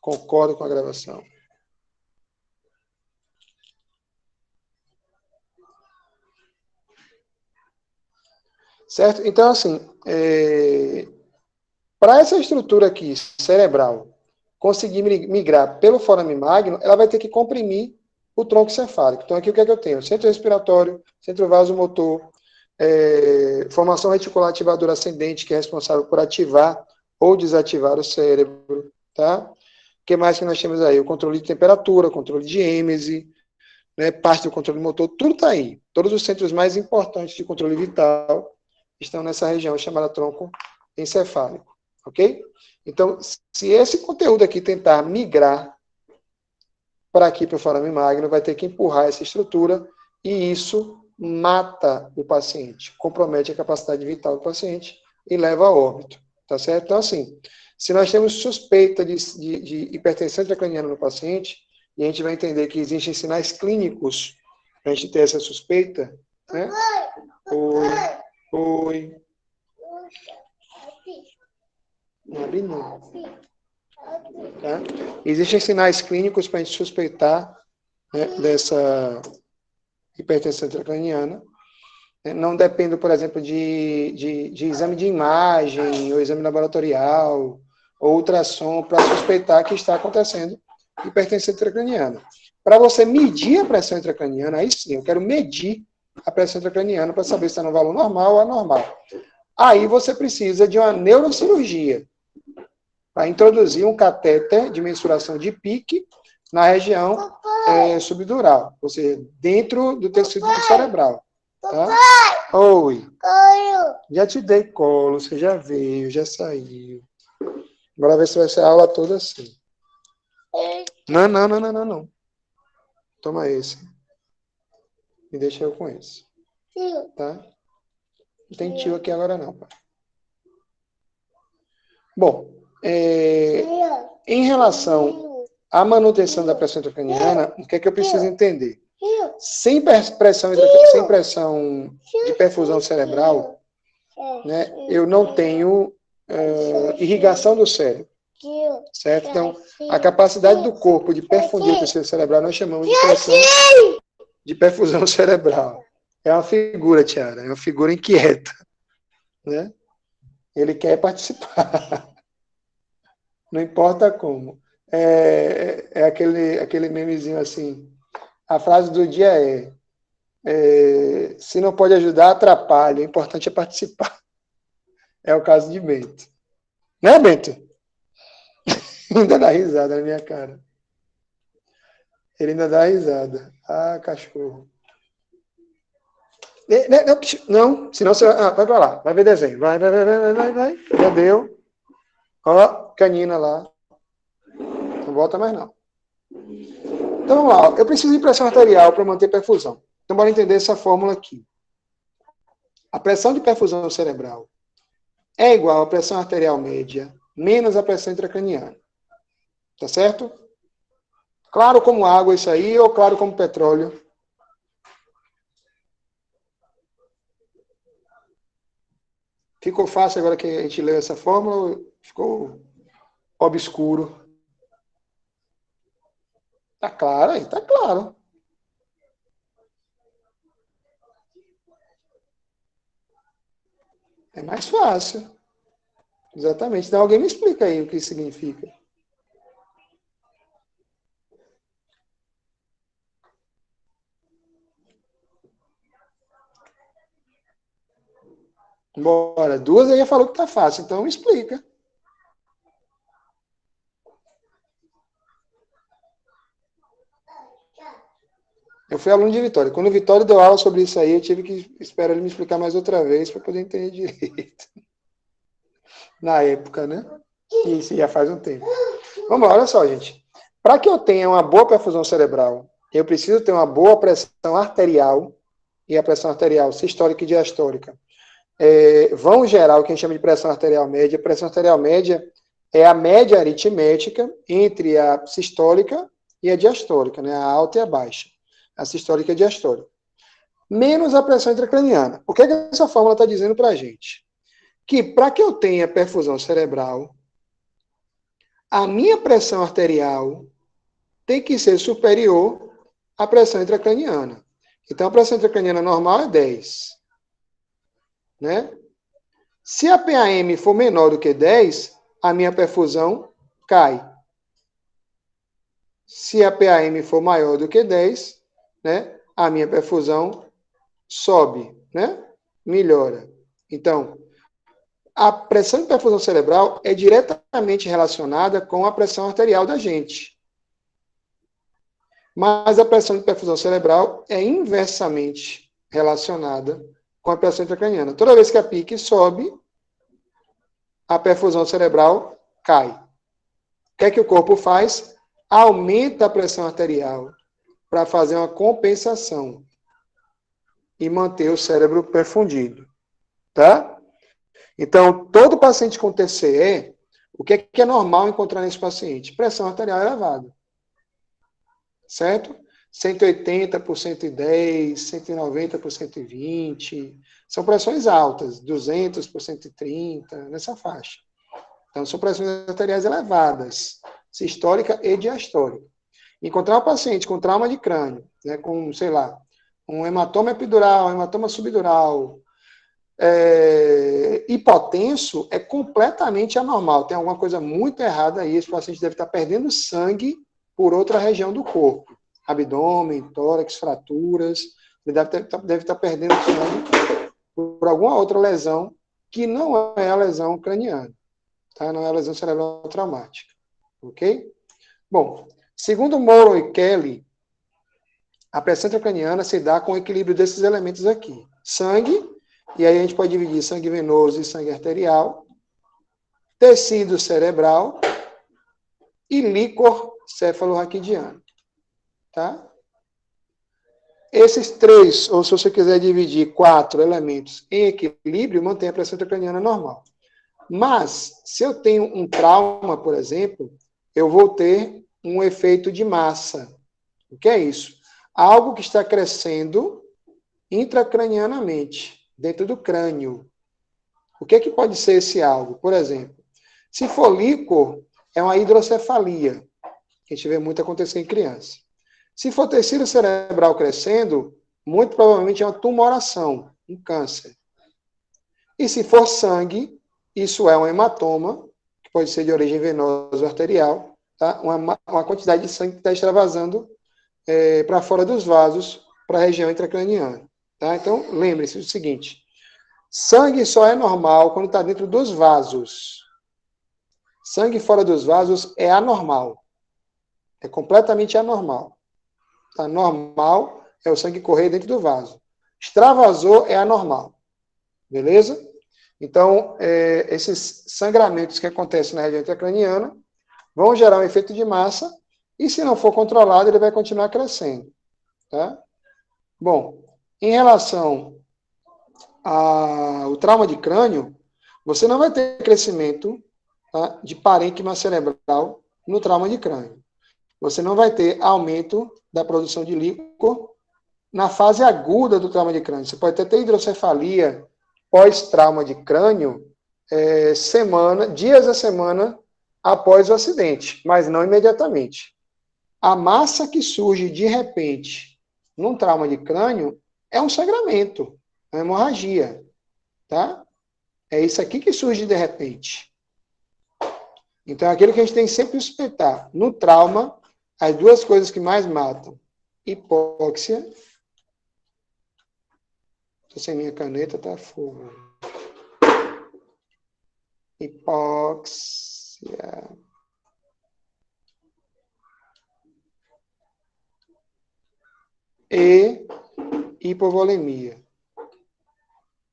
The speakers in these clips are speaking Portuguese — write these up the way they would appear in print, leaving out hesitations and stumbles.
Concordo com a gravação. Certo? Então, assim, para essa estrutura aqui, cerebral, conseguir migrar pelo forame magno, ela vai ter que comprimir o tronco cefálico. Então, aqui o que é que eu tenho? Centro respiratório, centro vasomotor, formação reticular ativadora ascendente, que é responsável por ativar ou desativar o cérebro, tá? O que mais que nós temos aí? O controle de temperatura, o controle de êmese, né, parte do controle motor, tudo está aí. Todos os centros mais importantes de controle vital estão nessa região chamada tronco encefálico, ok? Então, se esse conteúdo aqui tentar migrar para aqui, para o forame magno, vai ter que empurrar essa estrutura e isso mata o paciente, compromete a capacidade vital do paciente e leva a óbito, tá certo? Então, assim, se nós temos suspeita de hipertensão intracraniana no paciente, e a gente vai entender que existem sinais clínicos para a gente ter essa suspeita, né? Oi. Não abre não. Tá? Existem sinais clínicos para a gente suspeitar, né, dessa hipertensão intracraniana. Não depende, por exemplo, de exame de imagem, ou exame laboratorial, ou ultrassom, para suspeitar que está acontecendo hipertensão intracraniana. Para você medir a pressão intracraniana, aí sim, eu quero medir a pressão intracraniana para saber se está no valor normal ou anormal. Aí você precisa de uma neurocirurgia, para introduzir um catéter de mensuração de pique na região subdural, ou seja, dentro do tecido cerebral. Tá? Oi. Já te dei colo, você já veio, já saiu. Agora ver se vai ser a aula toda assim. Não. Toma esse. Me deixa eu com esse. Tá? Não tem tio aqui agora não, pai. Bom, em relação à manutenção da pressão intracraniana, o que é que eu preciso entender? Sem pressão de perfusão cerebral, né, eu não tenho irrigação do cérebro. Certo? Então, a capacidade do corpo de perfundir o tecido cerebral nós chamamos de perfusão cerebral. É uma figura, Tiara, é uma figura inquieta. Né? Ele quer participar. Não importa como. É aquele memezinho assim. A frase do dia se não pode ajudar, atrapalha. O importante é participar. É o caso de Bento. Né, Bento? Ainda dá risada na minha cara. Ele ainda dá risada. Ah, cachorro. Não, senão você vai pra lá. Vai ver desenho. Vai. Já deu. Ó, canina lá. Não volta mais não. Então, vamos lá. Eu preciso de pressão arterial para manter perfusão. Então, bora entender essa fórmula aqui. A pressão de perfusão cerebral é igual à pressão arterial média menos a pressão intracraniana. Tá certo? Claro como água isso aí, ou claro como petróleo? Ficou fácil agora que a gente leu essa fórmula ou ficou obscuro? Tá claro aí, tá claro. É mais fácil. Exatamente. Então alguém me explica aí o que isso significa. Bora, duas aí já falou que tá fácil, então me explica. Eu fui aluno de Vitória. Quando o Vitória deu aula sobre isso aí, eu tive que esperar ele me explicar mais outra vez para poder entender direito. Na época, né? Isso já faz um tempo. Vamos lá, olha só, gente. Para que eu tenha uma boa perfusão cerebral, eu preciso ter uma boa pressão arterial, e a pressão arterial sistólica e diastólica vão gerar o que a gente chama de pressão arterial média. A pressão arterial média é a média aritmética entre a sistólica e a diastólica, né? A alta e a baixa. A sistólica e a diastólica. Menos a pressão intracraniana. O que é que essa fórmula está dizendo para a gente? Que para que eu tenha perfusão cerebral, a minha pressão arterial tem que ser superior à pressão intracraniana. Então, a pressão intracraniana normal é 10. Né? Se a PAM for menor do que 10, a minha perfusão cai. Se a PAM for maior do que 10, né, a minha perfusão sobe, né? Melhora. Então, a pressão de perfusão cerebral é diretamente relacionada com a pressão arterial da gente. Mas a pressão de perfusão cerebral é inversamente relacionada com a pressão intracraniana. Toda vez que a pique sobe, a perfusão cerebral cai. O que é que o corpo faz? Aumenta a pressão arterial para fazer uma compensação e manter o cérebro perfundido. Tá? Então, todo paciente com TCE, o que é normal encontrar nesse paciente? Pressão arterial elevada. Certo? 180 por 110, 190 por 120. São pressões altas, 200 por 130, nessa faixa. Então, são pressões arteriais elevadas, sistólica e diastólica. Encontrar um paciente com trauma de crânio, né, com, sei lá, um hematoma epidural, um hematoma subdural, hipotenso, é completamente anormal. Tem alguma coisa muito errada aí. Esse paciente deve estar perdendo sangue por outra região do corpo. Abdômen, tórax, fraturas. Ele deve estar perdendo sangue por alguma outra lesão que não é a lesão craniana. Tá? Não é a lesão cerebral traumática. Ok? Bom, segundo Morrow e Kelly, a pressão intracraniana se dá com o equilíbrio desses elementos aqui. Sangue, e aí a gente pode dividir sangue venoso e sangue arterial, tecido cerebral e líquor cefalorraquidiano. Tá? Esses 3, ou se você quiser dividir 4 elementos em equilíbrio, mantém a pressão intracraniana normal. Mas, se eu tenho um trauma, por exemplo, eu vou ter um efeito de massa. O que é isso? Algo que está crescendo intracranianamente, dentro do crânio. O que é que pode ser esse algo? Por exemplo, se for líquor, é uma hidrocefalia, que a gente vê muito acontecer em criança. Se for tecido cerebral crescendo, muito provavelmente é uma tumoração, um câncer. E se for sangue, isso é um hematoma, que pode ser de origem venosa ou arterial, tá? Uma quantidade de sangue que está extravasando para fora dos vasos, para a região intracraniana. Tá? Então, lembre-se do seguinte, sangue só é normal quando está dentro dos vasos. Sangue fora dos vasos é anormal. É completamente anormal. Tá? Normal é o sangue correr dentro do vaso. Extravasou é anormal. Beleza? Então, esses sangramentos que acontecem na região intracraniana vão gerar um efeito de massa e, se não for controlado, ele vai continuar crescendo. Tá? Bom, em relação ao trauma de crânio, você não vai ter crescimento, tá, de parênquima cerebral no trauma de crânio. Você não vai ter aumento da produção de líquor na fase aguda do trauma de crânio. Você pode até ter hidrocefalia pós-trauma de crânio dias da semana após o acidente, mas não imediatamente. A massa que surge de repente num trauma de crânio é um sangramento, é uma hemorragia, tá? É isso aqui que surge de repente. Então, é aquilo que a gente tem que sempre suspeitar. No trauma, as duas coisas que mais matam, hipóxia, estou sem minha caneta, tá fogo. Hipóxia. E hipovolemia.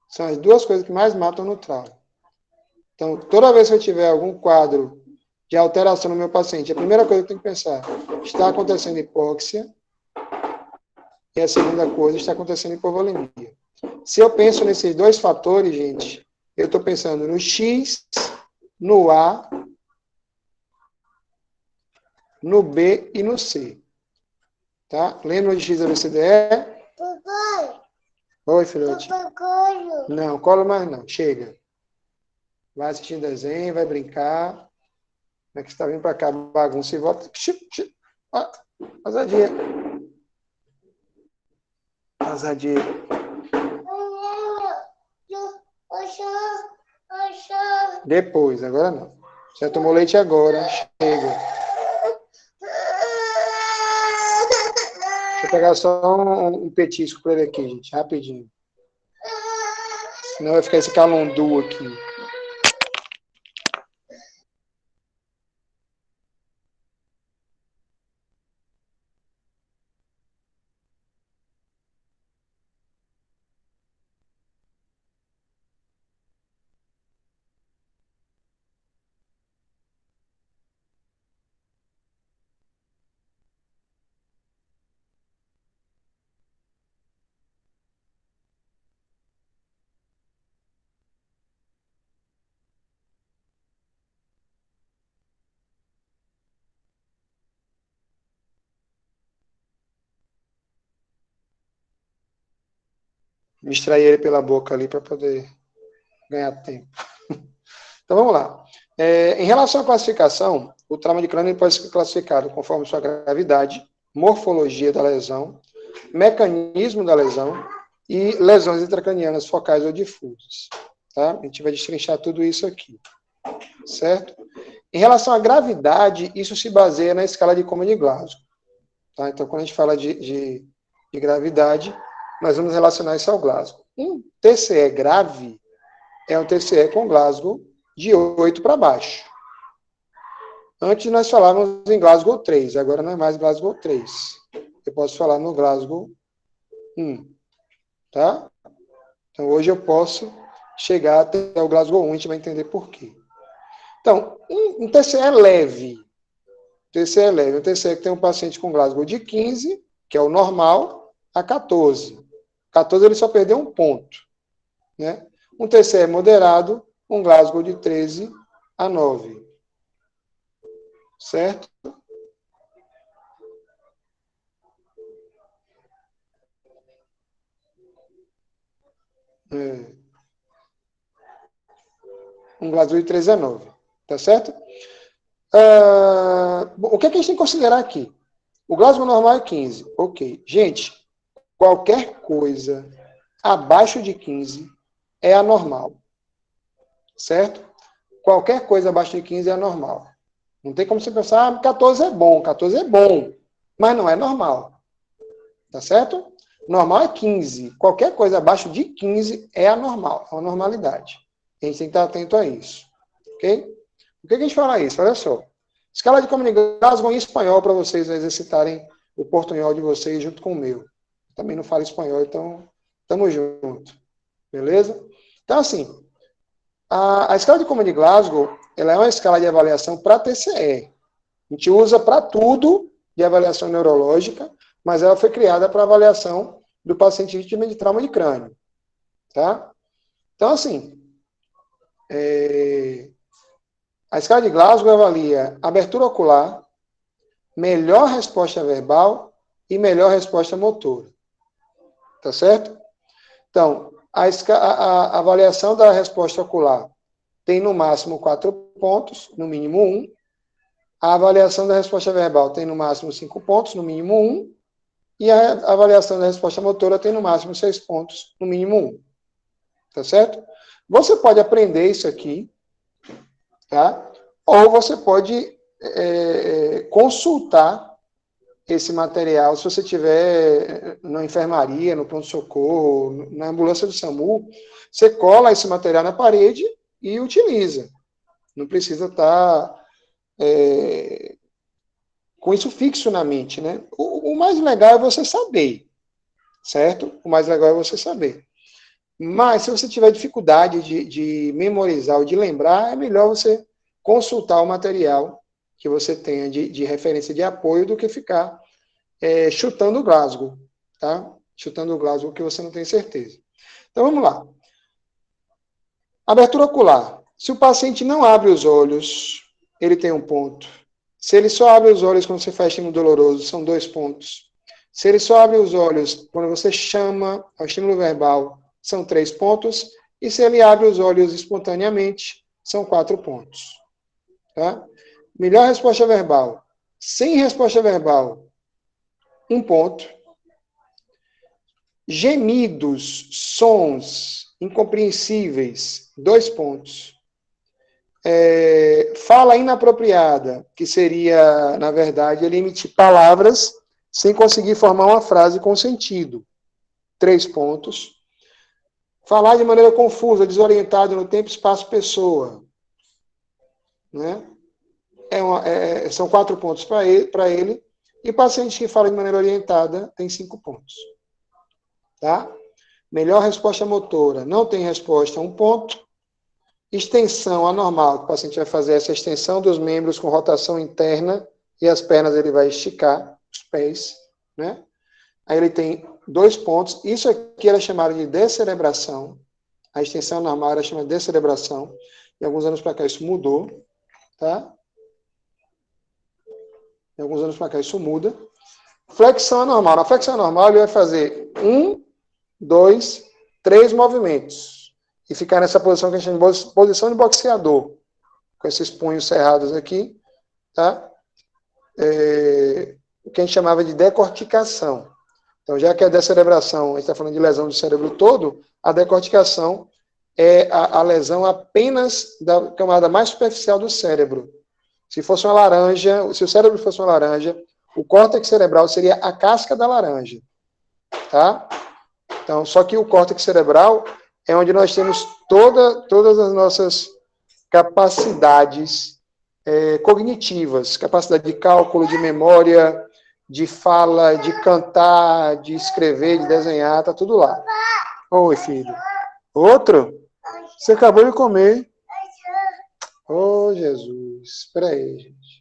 São as duas coisas que mais matam no trauma. Então, toda vez que eu tiver algum quadro de alteração no meu paciente, a primeira coisa que eu tenho que pensar, está acontecendo hipóxia, e a segunda coisa, está acontecendo hipovolemia. Se eu penso nesses dois fatores, gente, eu estou pensando no X, no A, no B e no C. Tá? Lembra de X, A, B, C, D, E? Papai. Oi, filhote. Papai, não, cola mais não. Chega. Vai assistir desenho, vai brincar. é que você está vindo para cá, bagunça e volta. Ah, azadinha. Azadinha. Depois, agora não. Já tomou leite agora. Chega. Deixa eu pegar só um petisco para ele aqui, gente. Rapidinho. Senão vai ficar esse calundu aqui. Me extrair ele pela boca ali para poder ganhar tempo. Então vamos lá. Em relação à classificação, o trauma de crânio pode ser classificado conforme sua gravidade, morfologia da lesão, mecanismo da lesão e lesões intracranianas focais ou difusas. Tá? A gente vai destrinchar tudo isso aqui. Certo? Em relação à gravidade, isso se baseia na escala de Komen de Glasgow. Tá? Então, quando a gente fala de gravidade, nós vamos relacionar isso ao Glasgow. Um TCE grave é um TCE com Glasgow de 8 para baixo. Antes nós falávamos em Glasgow 3, agora não é mais Glasgow 3. Eu posso falar no Glasgow 1. Tá? Então, hoje eu posso chegar até o Glasgow 1, a gente vai entender por quê. Então, um TCE leve. TCE leve. Um TCE que tem um paciente com Glasgow de 15, que é o normal, a 14. 14 ele só perdeu um ponto. Né? Um TCE moderado, um Glasgow de 13 a 9. Certo? Um Glasgow de 13 a 9. Tá certo? O que a gente tem que considerar aqui? O Glasgow normal é 15. Ok. Gente, qualquer coisa abaixo de 15 é anormal. Certo? Qualquer coisa abaixo de 15 é anormal. Não tem como você pensar, 14 é bom. 14 é bom, mas não é normal. Tá certo? Normal é 15. Qualquer coisa abaixo de 15 é anormal. É uma normalidade. A gente tem que estar atento a isso. Ok? Por que a gente fala isso? Olha só. Escala de Komen de Glasgow em espanhol para vocês exercitarem o portunhol de vocês junto com o meu. Também não falo espanhol, então estamos juntos. Beleza? Então, assim, a escala de Komen de Glasgow, ela é uma escala de avaliação para TCE. A gente usa para tudo de avaliação neurológica, mas ela foi criada para avaliação do paciente vítima de trauma de crânio. Tá? Então, assim, a escala de Glasgow avalia abertura ocular, melhor resposta verbal e melhor resposta motora. Tá certo? Então, a avaliação da resposta ocular tem no máximo 4 pontos, no mínimo 1. A avaliação da resposta verbal tem no máximo 5 pontos, no mínimo 1. E a avaliação da resposta motora tem no máximo 6 pontos, no mínimo 1. Tá certo? Você pode aprender isso aqui, tá? Ou você pode consultar esse material, se você tiver na enfermaria, no pronto-socorro, na ambulância do SAMU, você cola esse material na parede e utiliza. Não precisa estar com isso fixo na mente, né? O mais legal é você saber, certo? O mais legal é você saber. Mas, se você tiver dificuldade de memorizar ou de lembrar, é melhor você consultar o material que você tenha de referência de apoio do que ficar chutando o Glasgow, tá? Chutando o Glasgow que você não tem certeza. Então, vamos lá. Abertura ocular. Se o paciente não abre os olhos, ele tem 1 ponto. Se ele só abre os olhos quando você faz estímulo doloroso, são 2 pontos. Se ele só abre os olhos quando você chama ao estímulo verbal, são 3 pontos. E se ele abre os olhos espontaneamente, são 4 pontos. Tá? Melhor resposta verbal. Sem resposta verbal, 1 ponto. Gemidos, sons incompreensíveis, 2 pontos. Fala inapropriada, que seria, na verdade, ele emitir palavras sem conseguir formar uma frase com sentido, 3 pontos. Falar de maneira confusa, desorientada no tempo, espaço, pessoa, né? São 4 pontos para ele. E paciente que fala de maneira orientada tem 5 pontos. Tá? Melhor resposta motora, não tem resposta, 1 ponto. Extensão anormal, que o paciente vai fazer essa extensão dos membros com rotação interna e as pernas ele vai esticar, os pés, né? Aí ele tem 2 pontos. Isso aqui era chamado de descerebração. A extensão normal era chamada de descerebração. E alguns anos para cá isso mudou, tá? De alguns anos para cá isso muda. Flexão anormal. Na flexão anormal ele vai fazer 1, 2, 3 movimentos. E ficar nessa posição que a gente chama de posição de boxeador. Com esses punhos cerrados aqui, tá? O que a gente chamava de decorticação. Então, já que a descerebração, a gente está falando de lesão do cérebro todo, a decorticação é a lesão apenas da camada mais superficial do cérebro. Se fosse uma laranja, se o cérebro fosse uma laranja, o córtex cerebral seria a casca da laranja. Tá? Então, só que o córtex cerebral é onde nós temos todas as nossas capacidades cognitivas, capacidade de cálculo, de memória, de fala, de cantar, de escrever, de desenhar, tá tudo lá. Oi, filho. Outro? Você acabou de comer. Oh, Jesus. Espera aí, gente.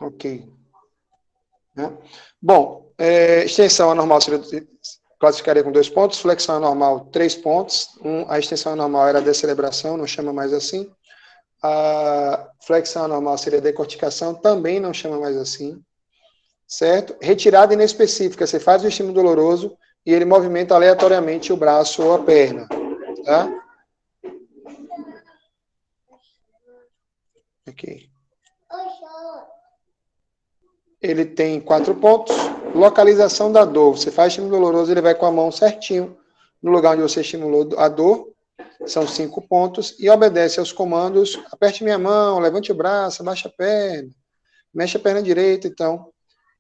Ok. Né? Bom, extensão anormal classificaria com 2 pontos, flexão anormal 3 pontos, a extensão anormal era a descerebração, não chama mais assim, a flexão anormal seria a decorticação, também não chama mais assim, certo? Retirada inespecífica, você faz o estímulo doloroso e ele movimenta aleatoriamente o braço ou a perna, tá? Ok. Ele tem 4 pontos. Localização da dor. Você faz estímulo doloroso, ele vai com a mão certinho no lugar onde você estimulou a dor. São 5 pontos. E obedece aos comandos. Aperte minha mão, levante o braço, abaixa a perna, mexe a perna direita. Então,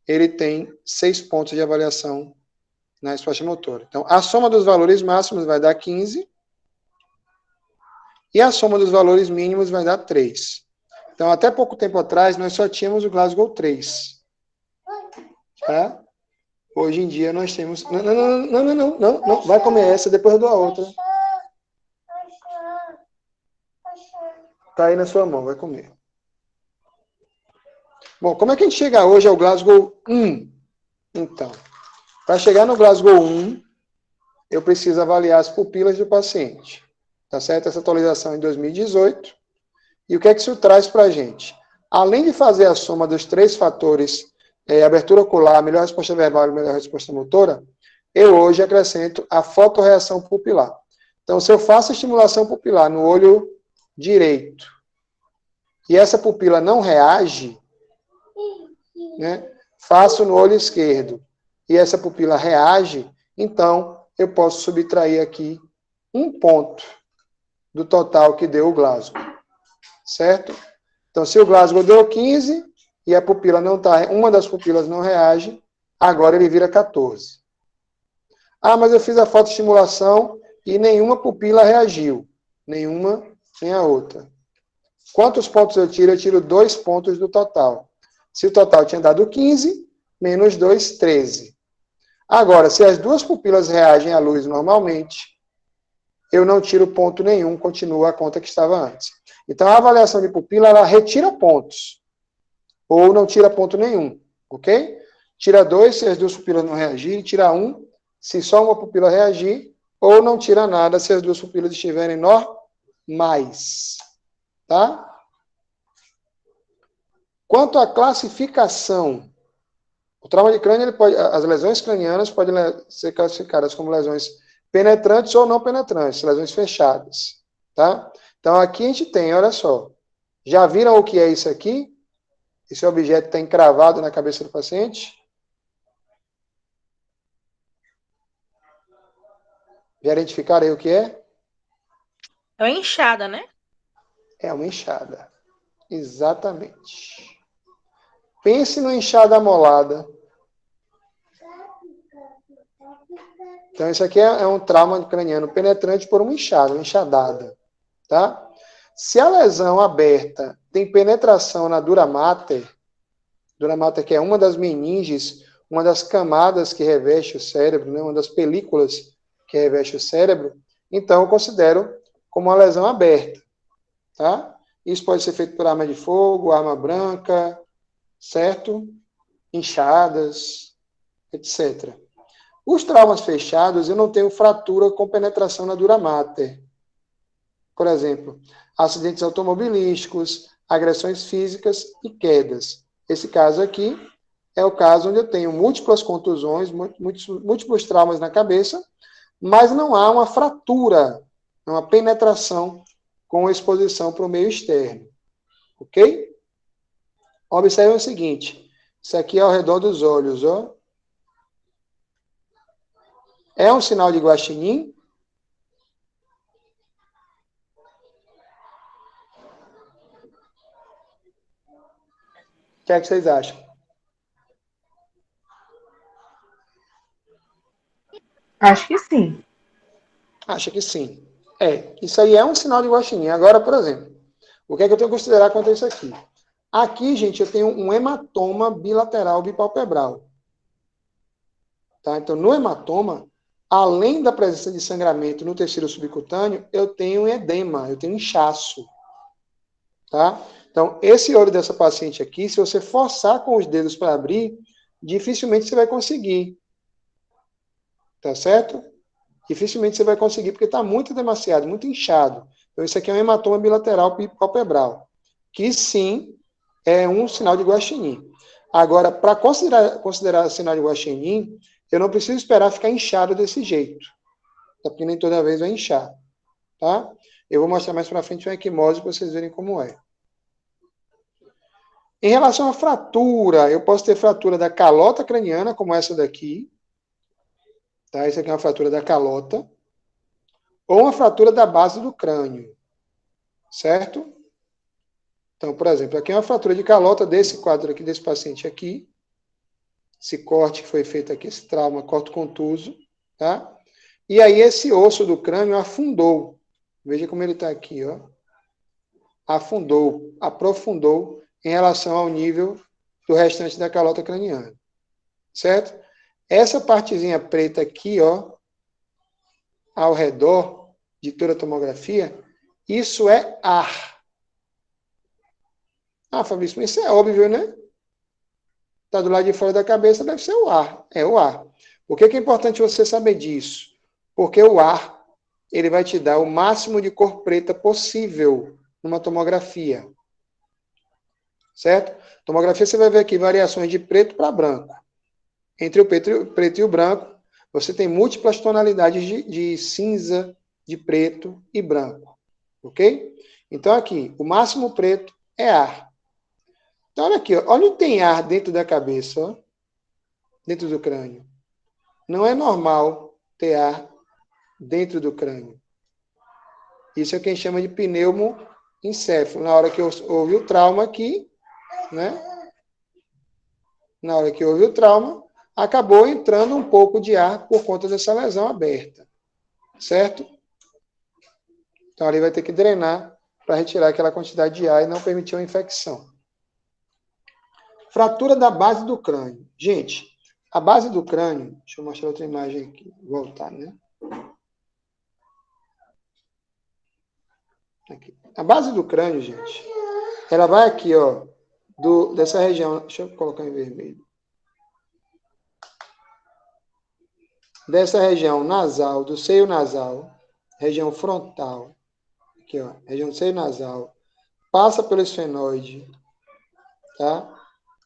ele tem 6 pontos de avaliação na resposta motora. Então, a soma dos valores máximos vai dar 15. E a soma dos valores mínimos vai dar 3. Então, até pouco tempo atrás, nós só tínhamos o Glasgow 3. Tá? Hoje em dia nós temos... Não. Vai comer essa, depois eu dou a outra. Tá aí na sua mão, vai comer. Bom, como é que a gente chega hoje ao Glasgow 1? Então, para chegar no Glasgow 1, eu preciso avaliar as pupilas do paciente. Tá certo? Essa atualização é em 2018. E o que é que isso traz para a gente? Além de fazer a soma dos 3 fatores, abertura ocular, melhor resposta verbal e melhor resposta motora, eu hoje acrescento a fotorreação pupilar. Então, se eu faço estimulação pupilar no olho direito e essa pupila não reage, né, faço no olho esquerdo e essa pupila reage, então eu posso subtrair aqui 1 ponto do total que deu o Glasgow. Certo? Então, se o Glasgow deu 15 e a pupila não tá, uma das pupilas não reage, agora ele vira 14. Ah, mas eu fiz a fotoestimulação e nenhuma pupila reagiu. Nenhuma, nem a outra. Quantos pontos eu tiro? Eu tiro 2 pontos do total. Se o total tinha dado 15, menos 2, 13. Agora, se as duas pupilas reagem à luz normalmente, eu não tiro ponto nenhum, continua a conta que estava antes. Então, a avaliação de pupila, ela retira pontos, ou não tira ponto nenhum, ok? Tira 2 se as duas pupilas não reagirem, tira 1 se só uma pupila reagir, ou não tira nada se as duas pupilas estiverem normais, tá? Quanto à classificação, o trauma de crânio, as lesões cranianas podem ser classificadas como lesões penetrantes ou não penetrantes, lesões fechadas, tá? Então, aqui a gente tem, olha só, já viram o que é isso aqui? Esse objeto está encravado na cabeça do paciente? Já identificaram aí o que é? É uma inchada, né? É uma inchada. Exatamente. Pense numa inchada amolada. Então, isso aqui é um trauma craniano penetrante por uma inchada, uma enxadada. Tá? Se a lesão aberta tem penetração na dura mater que é uma das meninges, uma das camadas que reveste o cérebro, né, uma das películas que reveste o cérebro, então eu considero como uma lesão aberta. Tá? Isso pode ser feito por arma de fogo, arma branca, certo? Inchadas, etc. Os traumas fechados, eu não tenho fratura com penetração na dura mater. Por exemplo, acidentes automobilísticos, agressões físicas e quedas. Esse caso aqui é o caso onde eu tenho múltiplas contusões, múltiplos traumas na cabeça, mas não há uma fratura, uma penetração com exposição para o meio externo. Ok? Observe o seguinte, isso aqui é ao redor dos olhos, ó. É um sinal de guaxinim? O que é que vocês acham? Acho que sim. Acha que sim. Isso aí é um sinal de guaxinim. Agora, por exemplo, o que é que eu tenho que considerar quanto a isso aqui? Aqui, gente, eu tenho um hematoma bilateral bipalpebral. Tá? Então, no hematoma, além da presença de sangramento no tecido subcutâneo, eu tenho edema, eu tenho inchaço. Tá? Então, esse olho dessa paciente aqui, se você forçar com os dedos para abrir, dificilmente você vai conseguir. Tá certo? Dificilmente você vai conseguir, porque está muito demasiado, muito inchado. Então, isso aqui é um hematoma bilateral palpebral, que sim é um sinal de guaxinim. Agora, para considerar sinal de guaxinim, eu não preciso esperar ficar inchado desse jeito, porque nem toda vez vai inchar. Tá? Eu vou mostrar mais para frente uma equimose para vocês verem como é. Em relação à fratura, eu posso ter fratura da calota craniana, como essa daqui. Tá? Isso aqui é uma fratura da calota. Ou uma fratura da base do crânio. Certo? Então, por exemplo, aqui é uma fratura de calota desse quadro aqui, desse paciente aqui. Esse corte que foi feito aqui, esse trauma, corte contuso. Tá? E aí esse osso do crânio afundou. Veja como ele está aqui, ó. Afundou, aprofundou em relação ao nível do restante da calota craniana. Certo? Essa partezinha preta aqui, ó, ao redor de toda a tomografia, isso é ar. Ah, Fabrício, mas isso é óbvio, né? Está do lado de fora da cabeça, deve ser o ar. É o ar. Por que é importante você saber disso? Porque o ar, ele vai te dar o máximo de cor preta possível numa tomografia. Certo? Tomografia, você vai ver aqui variações de preto para branco. Entre o preto e o branco, você tem múltiplas tonalidades de cinza, de preto e branco. Ok? Então, aqui, o máximo preto é ar. Então, olha aqui, ó, olha onde tem ar dentro da cabeça, ó, dentro do crânio. Não é normal ter ar dentro do crânio. Isso é o que a gente chama de pneumoencéfalo. Na hora que houve o trauma aqui, né? Na hora que houve o trauma, acabou entrando um pouco de ar por conta dessa lesão aberta. Certo? Então, ali vai ter que drenar para retirar aquela quantidade de ar e não permitir uma infecção. Fratura da base do crânio. Gente, a base do crânio... Deixa eu mostrar outra imagem aqui. Voltar, né? Aqui. A base do crânio, gente, ela vai aqui, ó, dessa região... Deixa eu colocar em vermelho. Dessa região nasal, do seio nasal, região frontal, aqui, ó, região do seio nasal, passa pelo esfenoide, tá?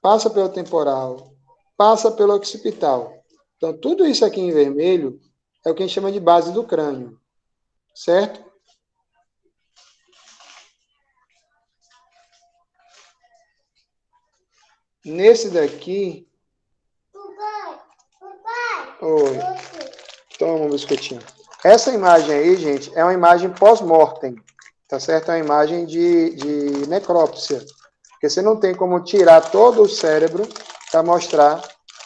Passa pelo temporal, passa pelo occipital. Então, tudo isso aqui em vermelho é o que a gente chama de base do crânio, certo? Nesse daqui... Oi. Toma um biscoitinho. Essa imagem aí, gente, é uma imagem pós-mortem, tá certo? É uma imagem de necrópsia. Porque você não tem como tirar todo o cérebro para mostrar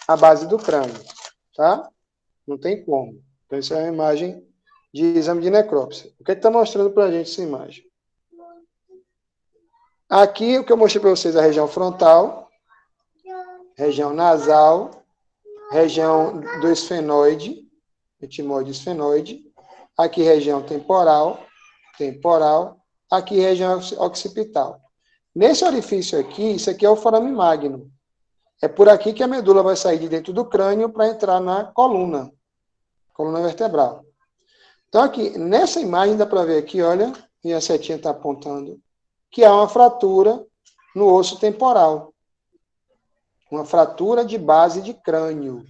a base do crânio, tá? Não tem como. Então, isso é uma imagem de exame de necrópsia. O que está mostrando para a gente essa imagem? Aqui, o que eu mostrei para vocês é a região frontal, região nasal, região do esfenoide, etimoide esfenoide, aqui região temporal, aqui região occipital. Nesse orifício aqui, isso aqui é o forame magno. É por aqui que a medula vai sair de dentro do crânio para entrar na coluna vertebral. Então, aqui, nessa imagem, dá para ver aqui, olha, e a setinha está apontando, que há uma fratura no osso temporal. Uma fratura de base de crânio.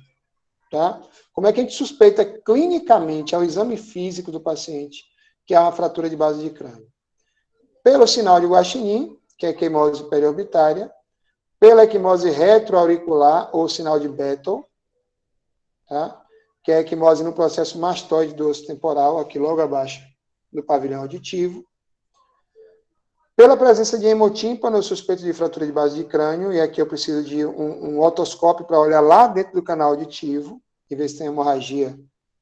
Tá? Como é que a gente suspeita clinicamente, ao exame físico do paciente, que há uma fratura de base de crânio? Pelo sinal de Guaxinim, que é a equimose periorbitária, pela equimose retroauricular, ou sinal de Battle, tá? Que é a equimose no processo mastoide do osso temporal, aqui logo abaixo do pavilhão auditivo. Pela presença de hemotímpano, eu suspeito de fratura de base de crânio, e aqui eu preciso de um otoscópio para olhar lá dentro do canal auditivo, e ver se tem hemorragia,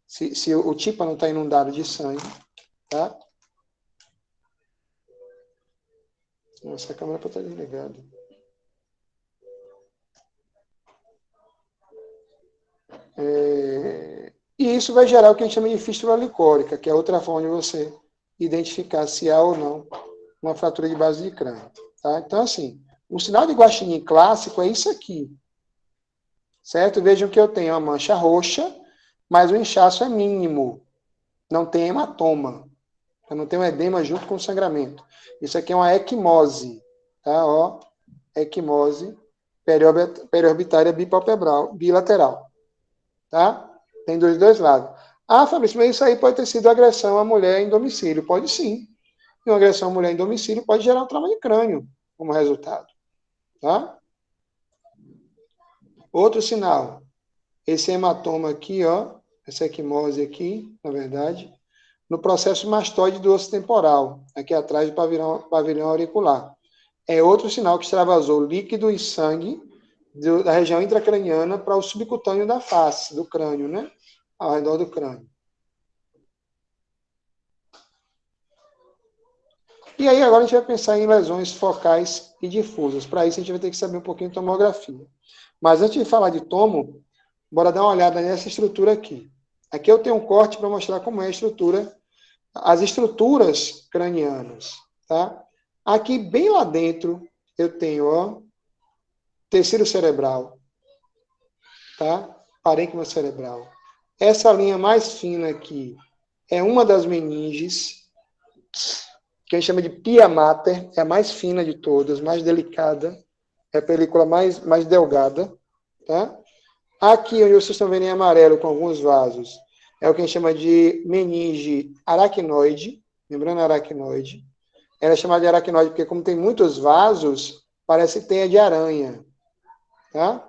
se o tímpano está inundado de sangue, tá? Nossa, a câmera pode estar desligada. E isso vai gerar o que a gente chama de fístula licórica, que é outra forma de você identificar se há ou não uma fratura de base de crânio. Tá? Então, assim, o sinal de Guaxinim clássico é isso aqui. Certo? Vejam que eu tenho uma mancha roxa, mas o inchaço é mínimo. Não tem hematoma. Eu não tenho edema junto com o sangramento. Isso aqui é uma equimose. Tá? Ó, equimose periorbitária bipalpebral, bilateral. Tá? Tem dos dois lados. Ah, Fabrício, mas isso aí pode ter sido agressão à mulher em domicílio. Pode sim. E uma agressão à mulher em domicílio pode gerar um trauma de crânio como resultado. Tá? Outro sinal. Esse hematoma aqui, ó, essa equimose aqui, na verdade, no processo mastoide do osso temporal, aqui atrás do pavilhão auricular. É outro sinal que extravasou líquido e sangue da região intracraniana para o subcutâneo da face, do crânio, né? Ao redor do crânio. E aí agora a gente vai pensar em lesões focais e difusas. Para isso a gente vai ter que saber um pouquinho de tomografia. Mas antes de falar de tomo, bora dar uma olhada nessa estrutura aqui. Aqui eu tenho um corte para mostrar como é a estrutura, as estruturas cranianas, tá? Aqui bem lá dentro eu tenho, ó, tecido cerebral, tá? Parênquima cerebral. Essa linha mais fina aqui é uma das meninges, que a gente chama de pia mater, é a mais fina de todas, mais delicada, é a película mais delgada, tá? Aqui, onde vocês estão vendo em amarelo com alguns vasos, é o que a gente chama de meninge aracnoide, membrana aracnoide. Ela é chamada de aracnoide porque, como tem muitos vasos, parece teia de aranha, tá?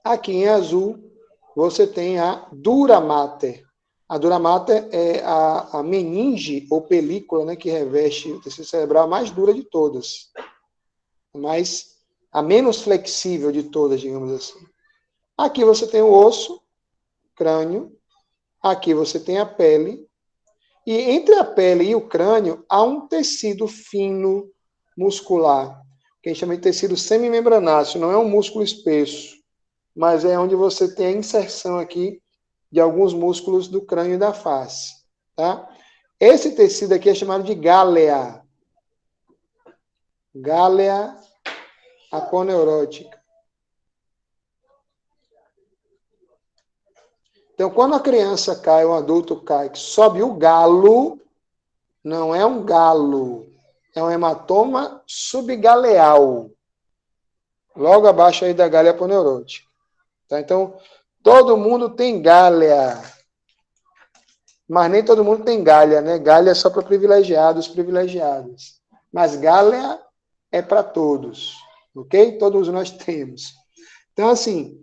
Aqui em azul, você tem a dura mater. A dura mater é a meninge, ou película, né, que reveste o tecido cerebral mais dura de todas. A menos flexível de todas, digamos assim. Aqui você tem o osso, crânio. Aqui você tem a pele. E entre a pele e o crânio, há um tecido fino muscular, que a gente chama de tecido semimembranáceo. Não é um músculo espesso, mas é onde você tem a inserção aqui de alguns músculos do crânio e da face. Tá? Esse tecido aqui é chamado de gálea. Gálea aponeurótica. Então, quando a criança cai, o adulto cai, que sobe o galo, não é um galo, é um hematoma subgaleal, logo abaixo aí da gálea aponeurótica. Tá? Então, todo mundo tem gálea, mas nem todo mundo tem galha, né? Galha é só para privilegiados, privilegiadas. Mas gálea é para todos, ok? Todos nós temos. Então, assim,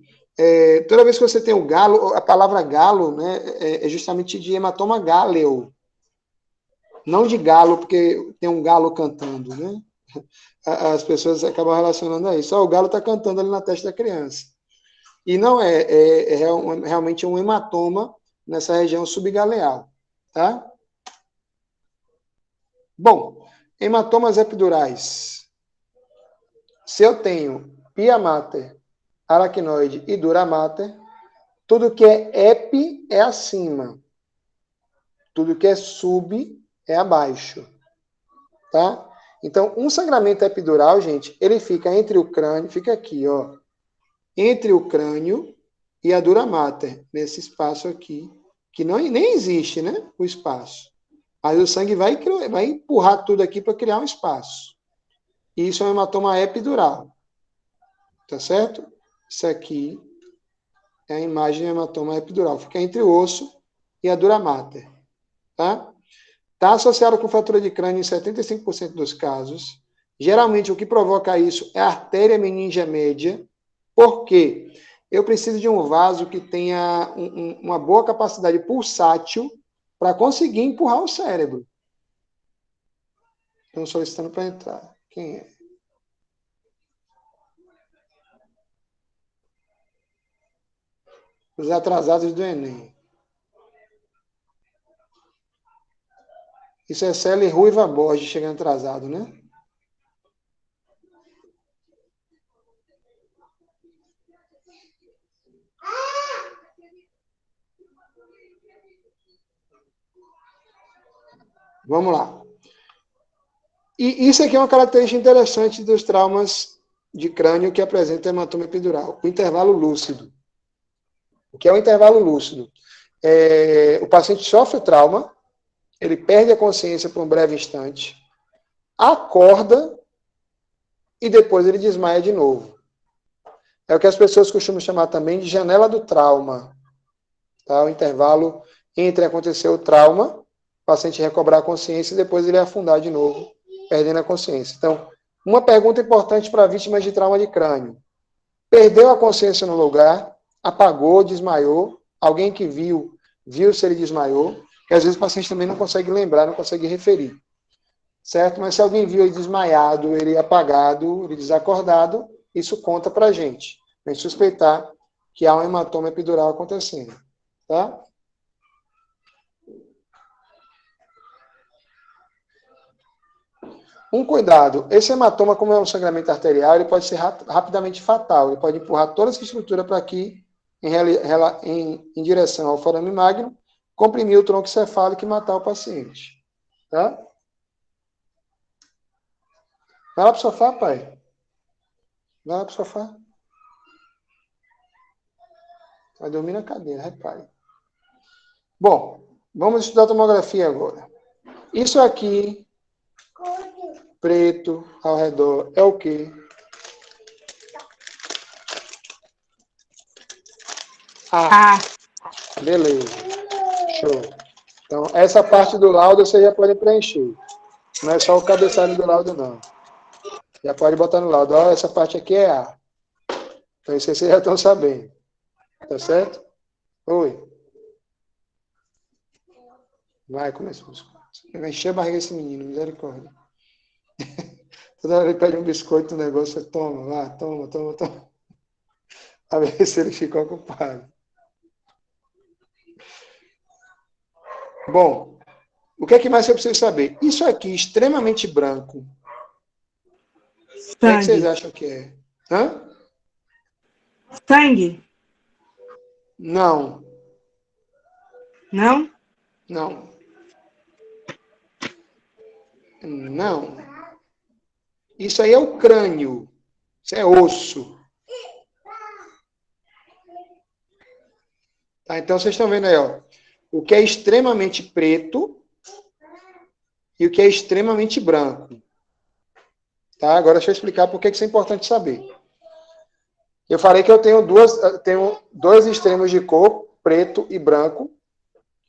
toda vez que você tem o galo, a palavra galo, né, é justamente de hematoma gáleo. Não de galo, porque tem um galo cantando, né? As pessoas acabam relacionando a isso. O galo está cantando ali na testa da criança. E não realmente um hematoma nessa região subgaleal, tá? Bom, hematomas epidurais. Se eu tenho pia mater, aracnoide e dura mater, tudo que é epi é acima. Tudo que é sub é abaixo. Tá? Então, um sangramento epidural, gente, ele fica entre o crânio, fica aqui, ó. Entre o crânio e a dura mater, nesse espaço aqui, que nem existe, né? O espaço. Aí o sangue vai empurrar tudo aqui para criar um espaço. E isso é um hematoma epidural. Tá certo? Isso aqui é a imagem do hematoma epidural. Fica entre o osso e a dura mater. Tá? Está associado com fratura de crânio em 75% dos casos. Geralmente, o que provoca isso é a artéria meningea média. Por quê? Eu preciso de um vaso que tenha uma boa capacidade pulsátil para conseguir empurrar o cérebro. Estão solicitando para entrar. Quem é? Os atrasados do Enem. Isso é Célia Ruiva Borges chegando atrasado, né? Vamos lá. E isso aqui é uma característica interessante dos traumas de crânio que apresentam hematoma epidural. O intervalo lúcido. O que é o intervalo lúcido? O paciente sofre o trauma, ele perde a consciência por um breve instante, acorda e depois ele desmaia de novo. É o que as pessoas costumam chamar também de janela do trauma. Tá? O intervalo entre acontecer o trauma, o paciente recobrar a consciência e depois ele afundar de novo, perdendo a consciência. Então, uma pergunta importante para vítimas de trauma de crânio. Perdeu a consciência no lugar, apagou, desmaiou, alguém que viu se ele desmaiou, e às vezes o paciente também não consegue lembrar, não consegue referir. Certo? Mas se alguém viu ele desmaiado, ele apagado, ele desacordado, isso conta para a gente. A gente suspeitar que há um hematoma epidural acontecendo. Tá? Um cuidado, esse hematoma, como é um sangramento arterial, ele pode ser rapidamente fatal. Ele pode empurrar toda essa estrutura para aqui, em direção ao forame magno, comprimir o tronco cefálico e matar o paciente. Tá? Vai lá para o sofá, pai. Vai lá para o sofá. Vai dormir na cadeira, repare. Bom, vamos estudar a tomografia agora. Isso aqui, preto ao redor, é o quê? Beleza. Show. Então, essa parte do laudo você já pode preencher. Não é só o cabeçalho do laudo, não. Já pode botar no laudo. Ó, essa parte aqui é A. Então, isso aí vocês já estão sabendo. Tá certo? Oi. Vai, começa o biscoito. Vai encher a barriga desse menino, misericórdia. Toda hora ele pede um biscoito, um negócio, você toma, lá, toma. A ver se ele fica ocupado. Bom, O que é que mais eu preciso saber? Isso aqui, extremamente branco. O que é que vocês Sangue. acham que é? Hã? Sangue. Não, Não? não, não. Isso aí é o crânio. Isso é osso. Tá? Então, vocês estão vendo aí, ó. O que é extremamente preto e o que é extremamente branco. Tá? Agora, deixa eu explicar por que isso é importante saber. Eu falei que eu tenho dois extremos de cor, preto e branco.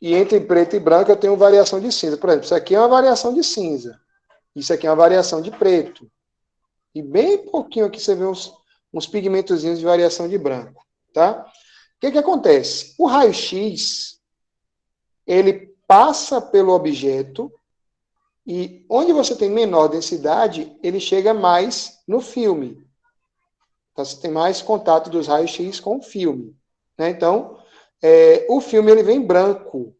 E entre preto e branco eu tenho variação de cinza. Por exemplo, isso aqui é uma variação de cinza. Isso aqui é uma variação de preto. E bem pouquinho aqui você vê uns pigmentozinhos de variação de branco. Tá? O que acontece? O raio-x, ele passa pelo objeto e onde você tem menor densidade, ele chega mais no filme. Então, você tem mais contato dos raios-x com o filme. Né? Então, o filme ele vem branco.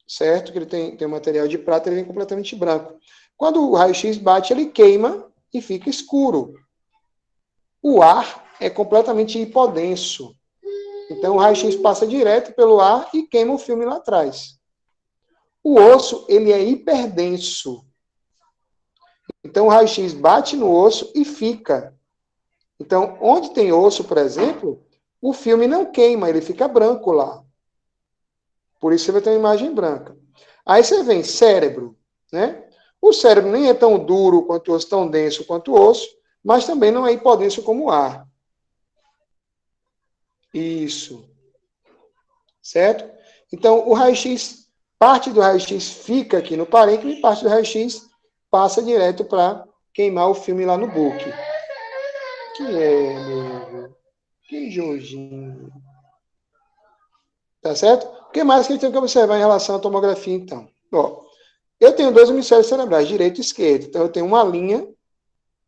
Certo? Que ele tem um material de prata, ele vem completamente branco. Quando o raio-x bate, ele queima e fica escuro. O ar é completamente hipodenso. Então, o raio-x passa direto pelo ar e queima o filme lá atrás. O osso, ele é hiperdenso. Então, o raio-x bate no osso e fica. Então, onde tem osso, por exemplo, o filme não queima, ele fica branco lá. Por isso você vai ter uma imagem branca. Aí você vem cérebro, né? O cérebro nem é tão duro quanto o osso, tão denso quanto o osso, mas também não é hipodenso como o ar. Isso. Certo? Então, o raio-x, parte do raio-x fica aqui no parênquima e parte do raio-x passa direto para queimar o filme lá no book. Que é, meu? Que Jorginho. Tá certo? O que mais que a gente tem que observar em relação à tomografia, então? Ó, eu tenho dois hemisférios cerebrais, direito e esquerdo. Então, eu tenho uma linha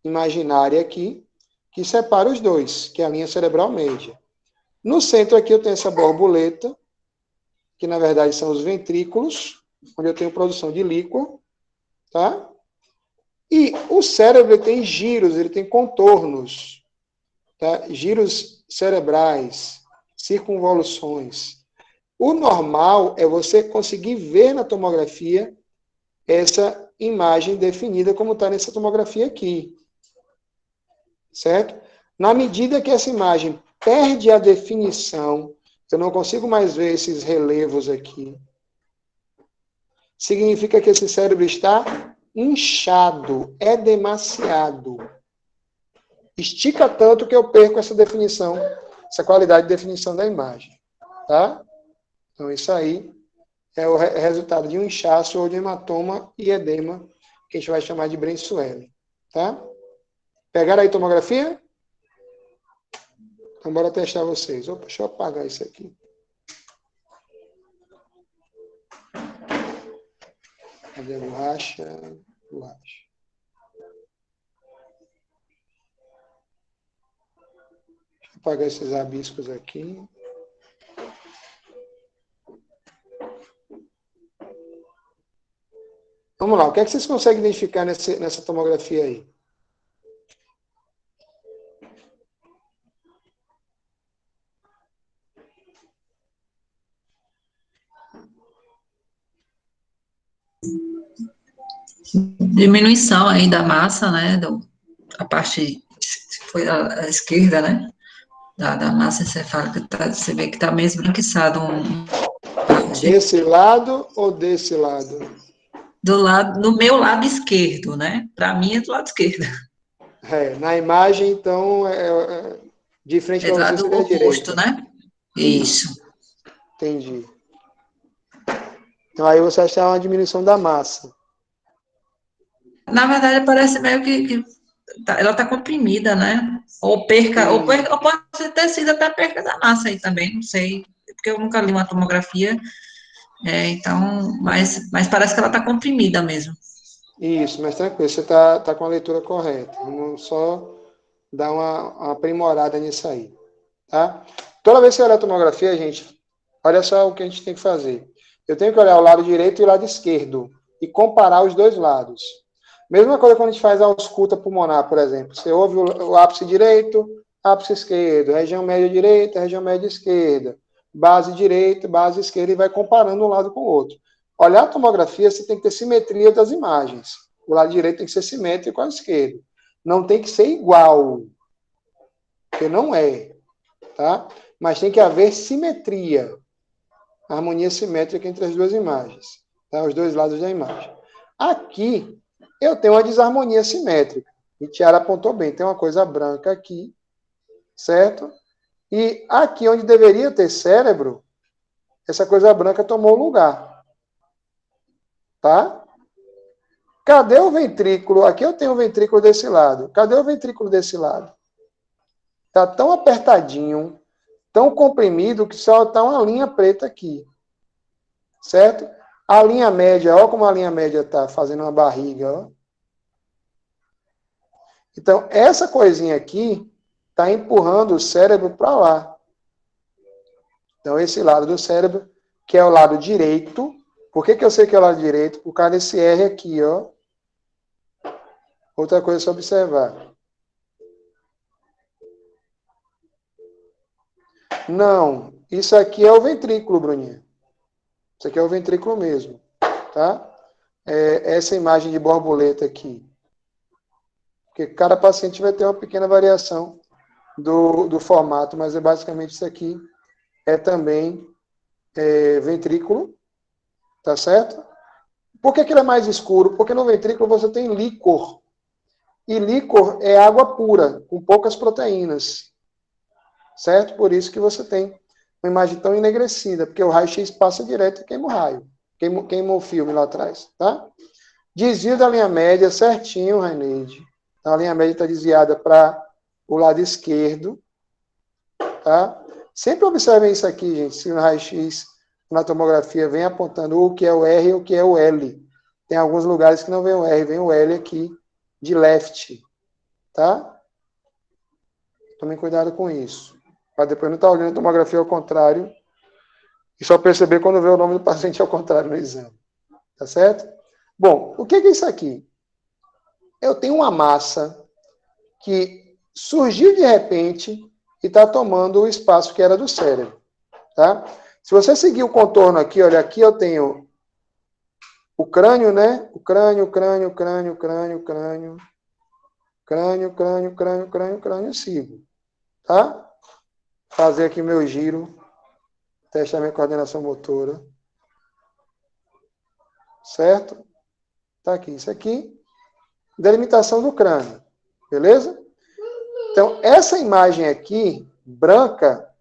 imaginária aqui que separa os dois, que é a linha cerebral média. No centro aqui eu tenho essa borboleta, que na verdade são os ventrículos, onde eu tenho produção de líquor, tá? E o cérebro ele tem giros, ele tem contornos, tá? Giros cerebrais, circunvoluções. O normal é você conseguir ver na tomografia essa imagem definida como está nessa tomografia aqui. Certo? Na medida que essa imagem perde a definição, eu não consigo mais ver esses relevos aqui, significa que esse cérebro está inchado, é demasiado. Estica tanto que eu perco essa definição, essa qualidade de definição da imagem. Tá? Então, isso aí é o resultado de um inchaço ou de hematoma e edema, que a gente vai chamar de Brain-Swelling. Tá? Pegaram aí tomografia? Então, bora testar vocês. Opa, deixa eu apagar isso aqui. Cadê a borracha? Borracha. Deixa eu apagar esses rabiscos aqui. Vamos lá, o que é que vocês conseguem identificar nessa tomografia aí? Diminuição aí da massa, né? A parte, foi a esquerda, né? Da massa encefálica, você vê que está meio esbranquiçado. Desse lado ou desse lado? No meu lado esquerdo, né? Para mim é do lado esquerdo. Na imagem, então, de frente para Do você lado seria a oposto, direita. né? Isso. Entendi. Então, aí você acha uma diminuição da massa. Na verdade, parece meio que ela está comprimida, né? Ou pode ter sido até perca da massa aí também, não sei, porque eu nunca li uma tomografia, então, mas parece que ela está comprimida mesmo. Isso, mas tranquilo, você tá com a leitura correta. Vamos só dar uma aprimorada nisso aí. Tá? Toda vez que você olhar a tomografia, gente, olha só o que a gente tem que fazer. Eu tenho que olhar o lado direito e o lado esquerdo e comparar os dois lados. Mesma coisa quando a gente faz a ausculta pulmonar, por exemplo. Você ouve o ápice direito, ápice esquerdo, região média direita, região média esquerda, base direita, base esquerda, e vai comparando um lado com o outro. Olhar a tomografia, você tem que ter simetria das imagens. O lado direito tem que ser simétrico ao esquerdo. Não tem que ser igual, porque não é, tá? Mas tem que haver simetria, harmonia simétrica entre as duas imagens, tá? Os dois lados da imagem. Aqui, eu tenho uma desarmonia simétrica. E Tiara apontou bem, tem uma coisa branca aqui, certo? E aqui onde deveria ter cérebro, essa coisa branca tomou lugar. Tá? Cadê o ventrículo? Aqui eu tenho o ventrículo desse lado. Cadê o ventrículo desse lado? Está tão apertadinho, tão comprimido, que só está uma linha preta aqui. Certo? A linha média, olha como a linha média está fazendo uma barriga. Ó. Então, essa coisinha aqui está empurrando o cérebro para lá. Então, esse lado do cérebro, que é o lado direito. Por que eu sei que é o lado direito? Por causa desse R aqui, ó. Outra coisa a se observar. Não, isso aqui é o ventrículo, Bruninha. Isso aqui é o ventrículo mesmo, tá? Essa imagem de borboleta aqui. Porque cada paciente vai ter uma pequena variação do formato, mas é basicamente isso aqui. É também ventrículo, tá certo? Por que ele é mais escuro? Porque no ventrículo você tem líquor. E líquor é água pura, com poucas proteínas. Certo? Por isso que você tem uma imagem tão enegrecida, porque o raio-x passa direto e queima o raio. Queima o filme lá atrás, tá? Desvio da linha média certinho, Raineide. Então, a linha média está desviada para o lado esquerdo, tá? Sempre observem isso aqui, gente, se no raio-x, na tomografia, vem apontando o que é o R e o que é o L. Tem alguns lugares que não vem o R, vem o L aqui, de left, tá? Tomem cuidado com isso. Para depois não estar olhando a tomografia ao contrário e só perceber quando vê o nome do paciente ao contrário no exame. Tá certo? Bom, o que é isso aqui? Eu tenho uma massa que surgiu de repente e está tomando o espaço que era do cérebro. Tá? Se você seguir o contorno aqui, olha, aqui eu tenho o crânio, né? O crânio, sigo. Tá? Fazer aqui meu giro, testar minha coordenação motora. Certo? Tá aqui, isso aqui, delimitação do crânio. Beleza? Então, essa imagem aqui, branca,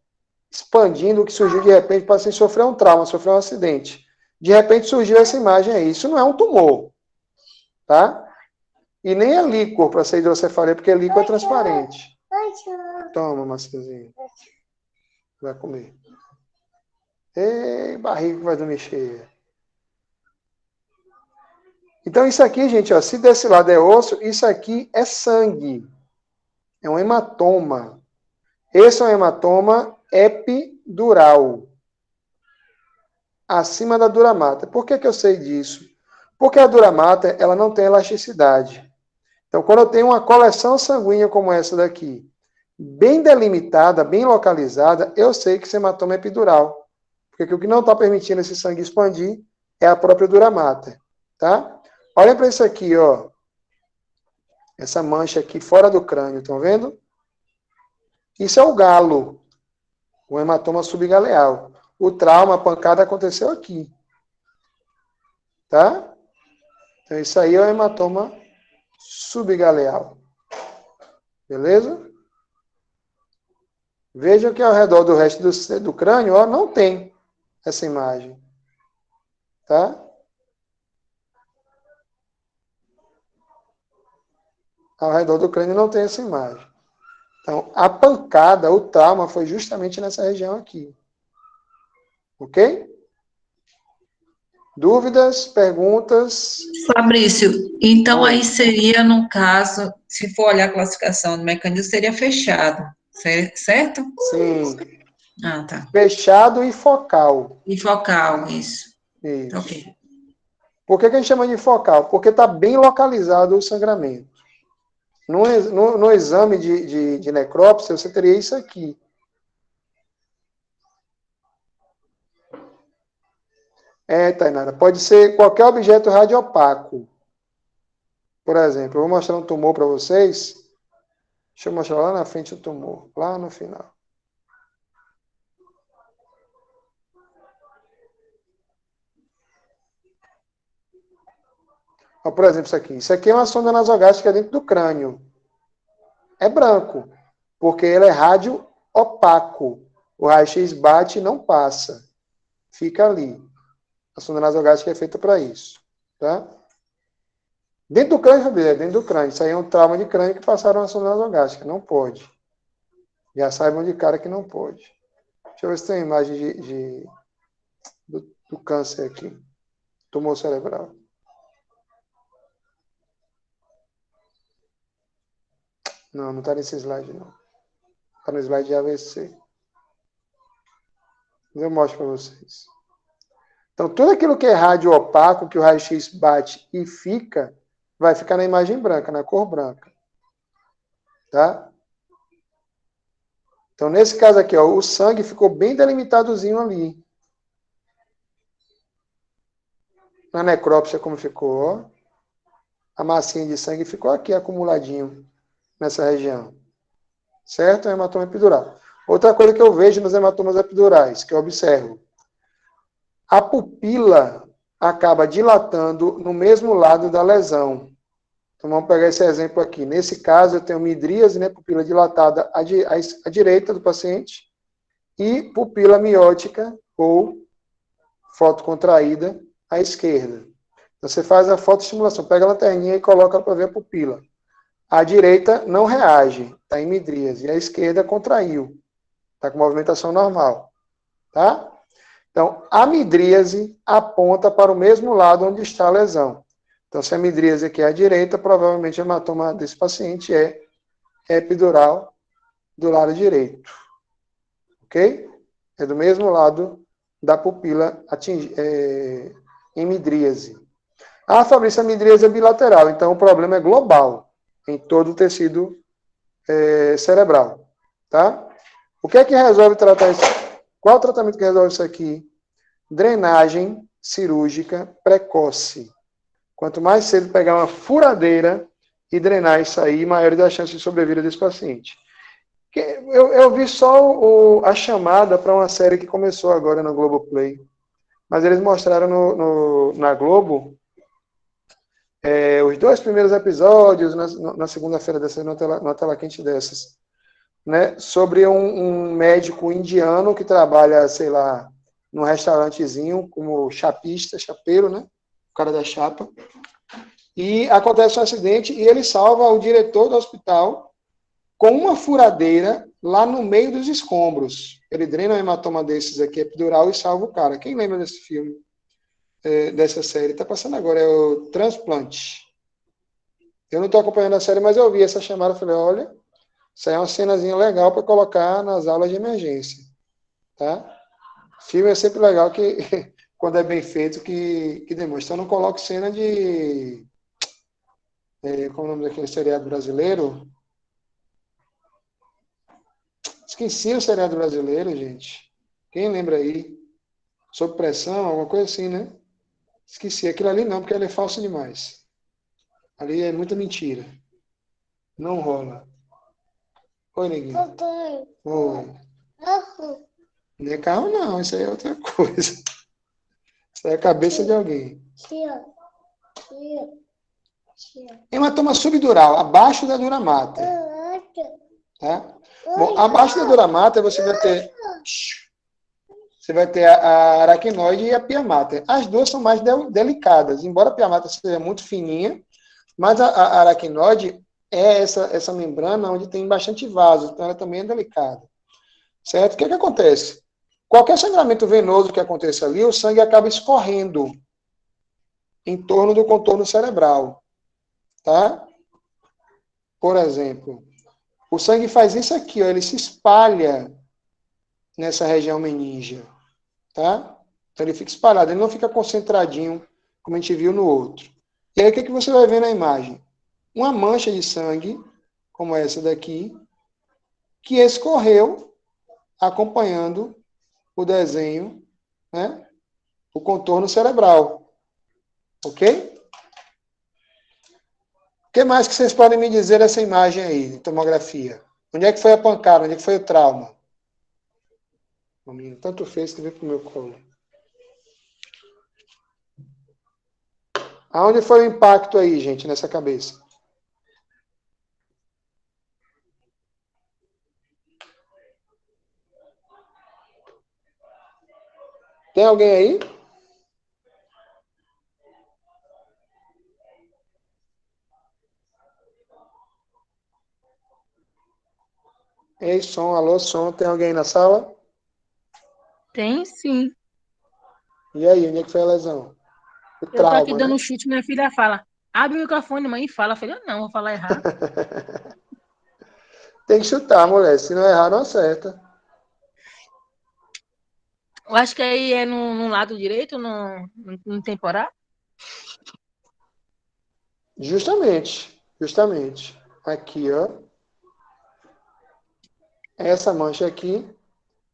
expandindo, o que surgiu de repente, o paciente sofreu um trauma, sofreu um acidente. De repente surgiu essa imagem aí. Isso não é um tumor. Tá? E nem é líquor para ser hidrocefalia, porque líquor é transparente. Toma, Marcinhozinho. Vai comer. Ei, barriga que vai dormir cheia. Então, isso aqui, gente, ó, se desse lado é osso, isso aqui é sangue. É um hematoma. Esse é um hematoma epidural. Acima da dura mater. Por que eu sei disso? Porque a dura mater, ela não tem elasticidade. Então, quando eu tenho uma coleção sanguínea como essa daqui, bem delimitada, bem localizada, eu sei que esse hematoma é epidural. Porque o que não está permitindo esse sangue expandir é a própria dura mater. Tá? Olhem para isso aqui, ó. Essa mancha aqui fora do crânio, estão vendo? Isso é o galo, o hematoma subgaleal. O trauma, a pancada aconteceu aqui. Tá? Então, isso aí é o hematoma subgaleal. Beleza? Vejam que ao redor do resto do crânio, ó, não tem essa imagem. Tá? Ao redor do crânio não tem essa imagem. Então, a pancada, o trauma, foi justamente nessa região aqui. Ok? Dúvidas, perguntas? Fabrício, então aí seria, no caso, se for olhar a classificação do mecanismo, seria fechado, certo? Sim. Ah, tá. Fechado e focal. E focal, isso. Isso. Ok. Por que a gente chama de focal? Porque está bem localizado o sangramento. No exame de necrópsia, você teria isso aqui. Tainara, pode ser qualquer objeto radiopaco. Por exemplo, eu vou mostrar um tumor para vocês. Deixa eu mostrar lá na frente o tumor, lá no final. Ó, por exemplo, isso aqui. Isso aqui é uma sonda nasogástrica dentro do crânio. É branco, porque ele é rádio opaco. O raio-x bate e não passa. Fica ali. A sonda nasogástrica é feita para isso. Tá? Dentro do crânio, Fabiana, dentro do crânio. Isso aí é um trauma de crânio que passaram a sonda nasogástrica. Não pode. Já saibam de cara que não pode. Deixa eu ver se tem imagem do câncer aqui. Tumor cerebral. Não, não está nesse slide, não. Está no slide de AVC. Mas eu mostro para vocês. Então, tudo aquilo que é rádio opaco, que o raio-x bate e fica, vai ficar na imagem branca, na cor branca. Tá? Então, nesse caso aqui, ó, o sangue ficou bem delimitadozinho ali. Na necrópsia, como ficou, ó. A massinha de sangue ficou aqui, acumuladinho, nessa região. Certo? É hematoma epidural. Outra coisa que eu vejo nos hematomas epidurais, que eu observo. A pupila acaba dilatando no mesmo lado da lesão. Então, vamos pegar esse exemplo aqui. Nesse caso, eu tenho midríase, né, pupila dilatada à direita do paciente, e pupila miótica, ou fotocontraída, à esquerda. Então, você faz a fotoestimulação, pega a lanterninha e coloca para ver a pupila. A direita não reage, está em midríase, e a esquerda contraiu, está com movimentação normal. Tá? Então, a midríase aponta para o mesmo lado onde está a lesão. Então, se a midríase aqui é à direita, provavelmente o hematoma desse paciente é epidural do lado direito. Ok? É do mesmo lado da pupila em midríase. Ah, Fabrício, a midríase é bilateral, então o problema é global, em todo o tecido cerebral. Tá? O que é que resolve tratar isso? Qual o tratamento que resolve isso aqui? Drenagem cirúrgica precoce. Quanto mais cedo pegar uma furadeira e drenar isso aí, maior a chance de sobrevida desse paciente. Eu vi só a chamada para uma série que começou agora no Globoplay. Mas eles mostraram na Globo os 2 primeiros episódios, na segunda-feira dessa, na tela quente dessas. Né, sobre um médico indiano que trabalha, sei lá, num restaurantezinho como chapista, chapeiro, né? O cara da chapa. E acontece um acidente e ele salva o diretor do hospital com uma furadeira lá no meio dos escombros. Ele drena um hematoma desses aqui, epidural, e salva o cara. Quem lembra desse filme, dessa série? Tá passando agora, é o Transplante. Eu não estou acompanhando a série, mas eu vi essa chamada e falei, olha, isso aí é uma cenazinha legal para colocar nas aulas de emergência. Tá? Filme é sempre legal que, quando é bem feito, que demonstra. Então, não coloco cena de... como é o nome daquele seriado brasileiro? Esqueci o seriado brasileiro, gente. Quem lembra aí? Sob pressão, alguma coisa assim, né? Esqueci. Aquilo ali não, porque ele é falso demais. Ali é muita mentira. Não rola. Oi, neguinho. Oi. Não é carro, não. Isso aí é outra coisa. Isso aí é a cabeça de alguém. Hematoma subdural, abaixo da dura mater. Tá? Bom, abaixo da dura mater você vai ter a aracnoide e a pia mater. As duas são mais delicadas. Embora a pia mater seja muito fininha, mas a aracnoide é essa membrana onde tem bastante vaso, então ela também é delicada. Certo? O que acontece? Qualquer sangramento venoso que aconteça ali, o sangue acaba escorrendo em torno do contorno cerebral. Tá? Por exemplo, o sangue faz isso aqui, ó, ele se espalha nessa região meníngea. Tá? Então, ele fica espalhado, ele não fica concentradinho, como a gente viu no outro. E aí, o que, que você vai ver na imagem? Uma mancha de sangue, como essa daqui, que escorreu acompanhando o desenho, né? O contorno cerebral. Ok? O que mais que vocês podem me dizer dessa imagem aí, de tomografia? Onde é que foi a pancada? Onde é que foi o trauma? O menino tanto fez que veio pro meu colo. Aonde foi o impacto aí, gente, nessa cabeça? Tem alguém aí? Ei, som, alô, som. Tem alguém na sala? Tem sim. E aí, onde é que foi a lesão? O Eu tô aqui trauma, dando né? um chute, minha filha fala. Abre o microfone, mãe, e fala. Eu falei, não, vou falar errado. Tem que chutar, mulher. Se não errar, não acerta. Eu acho que aí é no lado direito, no temporal. Justamente. Justamente. Aqui, ó. Essa mancha aqui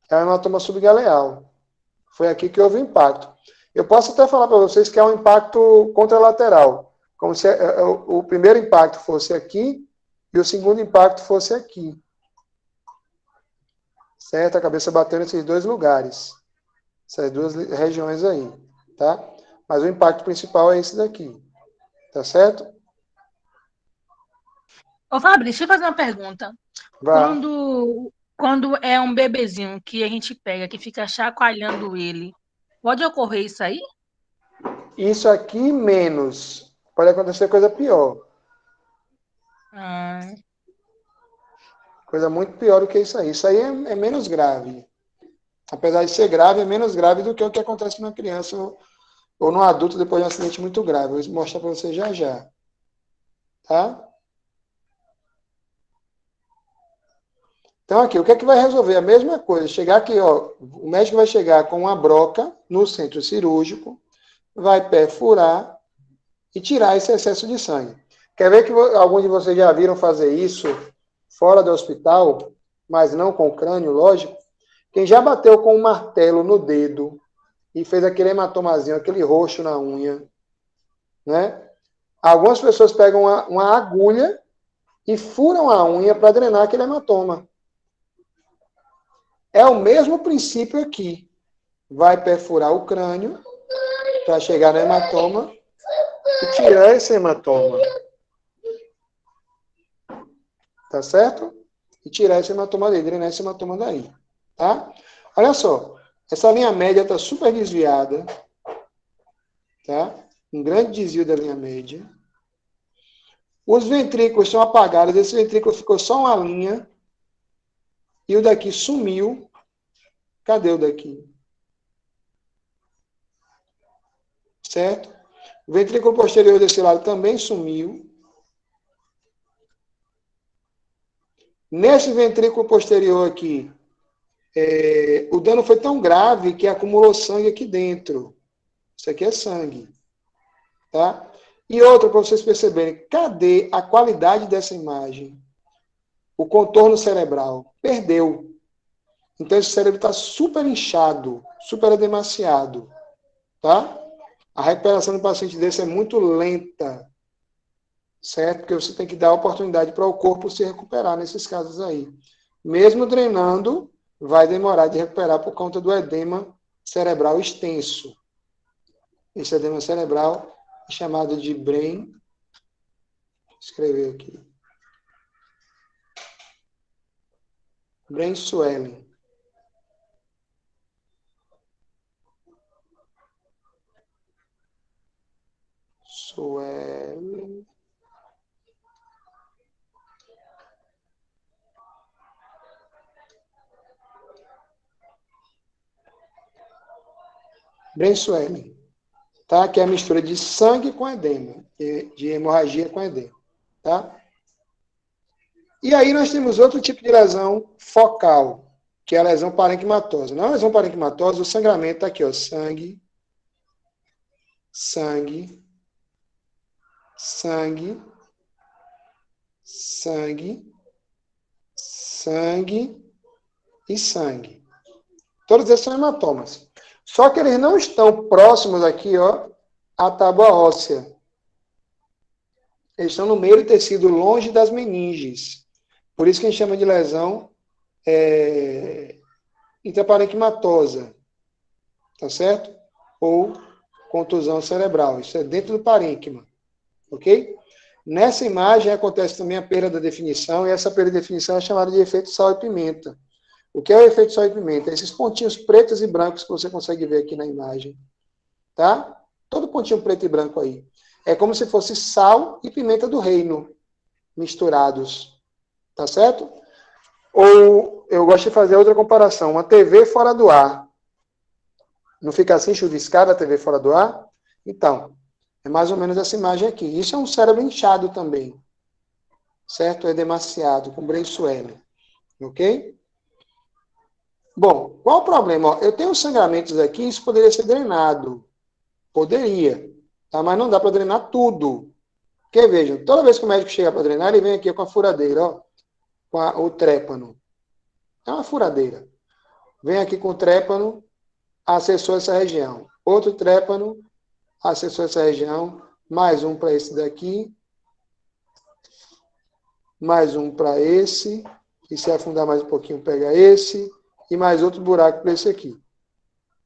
é o hematoma subgaleal. Foi aqui que houve o impacto. Eu posso até falar para vocês que é um impacto contralateral. Como se o primeiro impacto fosse aqui e o segundo impacto fosse aqui. Certo? A cabeça bateu nesses dois lugares. Essas duas regiões aí. Tá? Mas o impacto principal é esse daqui. Tá certo? Ô, Fabrício, deixa eu fazer uma pergunta. Vá. Quando é um bebezinho que a gente pega, que fica chacoalhando ele, pode ocorrer isso aí? Isso aqui menos. Pode acontecer coisa pior. Ah, Coisa muito pior do que isso aí. Isso aí é menos grave. Apesar de ser grave, é menos grave do que o que acontece numa criança ou num adulto depois de um acidente muito grave. Eu vou mostrar para você já já. Tá? Então, aqui, o que é que vai resolver? A mesma coisa. Chegar aqui, ó. O médico vai chegar com uma broca no centro cirúrgico, vai perfurar e tirar esse excesso de sangue. Quer ver que alguns de vocês já viram fazer isso fora do hospital, mas não com o crânio, lógico? Quem já bateu com um martelo no dedo e fez aquele hematomazinho, aquele roxo na unha, né? Algumas pessoas pegam uma agulha e furam a unha para drenar aquele hematoma. É o mesmo princípio aqui. Vai perfurar o crânio para chegar no hematoma e tirar esse hematoma. Tá certo? E tirar esse hematoma daí, drenar esse hematoma daí. Tá? Olha só. Essa linha média está super desviada. Tá? Um grande desvio da linha média. Os ventrículos são apagados. Esse ventrículo ficou só uma linha. E o daqui sumiu. Cadê o daqui? Certo? O ventrículo posterior desse lado também sumiu. Nesse ventrículo posterior aqui, o dano foi tão grave que acumulou sangue aqui dentro. Isso aqui é sangue. Tá? E outra, para vocês perceberem, cadê a qualidade dessa imagem? O contorno cerebral. Perdeu. Então, esse cérebro está super inchado, super edemaciado. Tá? A recuperação do paciente desse é muito lenta. Certo? Porque você tem que dar oportunidade para o corpo se recuperar nesses casos aí. Mesmo drenando, vai demorar de recuperar por conta do edema cerebral extenso. Esse edema cerebral é chamado de brain. Vou escrever aqui. Brain swelling. Swelling. Brain swelling. Tá? Que é a mistura de sangue com edema. De hemorragia com edema. Tá? E aí nós temos outro tipo de lesão focal. que é a lesão parenquimatosa. Na lesão parenquimatosa, o sangramento está aqui, ó, sangue, sangue, sangue, sangue, sangue e sangue. Todos esses são hematomas. Só que eles não estão próximos aqui, ó, à tábua óssea. Eles estão no meio do tecido, longe das meninges. Por isso que a gente chama de lesão intraparenquimatosa. Tá certo? Ou contusão cerebral. Isso é dentro do parênquima. Ok? Nessa imagem acontece também a perda da definição, e essa perda de definição é chamada de efeito sal e pimenta. O que é o efeito sal e pimenta? Esses pontinhos pretos e brancos que você consegue ver aqui na imagem. Tá? Todo pontinho preto e branco aí. É como se fosse sal e pimenta do reino misturados. Tá certo? Ou eu gosto de fazer outra comparação. Uma TV fora do ar. Não fica assim chuviscada a TV fora do ar? Então, é mais ou menos essa imagem aqui. Isso é um cérebro inchado também. Certo? É demasiado, com brain swelling. Ok? Bom, qual o problema? Ó, eu tenho sangramentos aqui, isso poderia ser drenado. Poderia. Tá? Mas não dá para drenar tudo. Porque, vejam, toda vez que o médico chega para drenar, ele vem aqui com a furadeira, ó, com o trépano. É uma furadeira. Vem aqui com o trépano, acessou essa região. Outro trépano, acessou essa região. Mais um para esse daqui. Mais um para esse. E se afundar mais um pouquinho, pega esse. E mais outro buraco para esse aqui.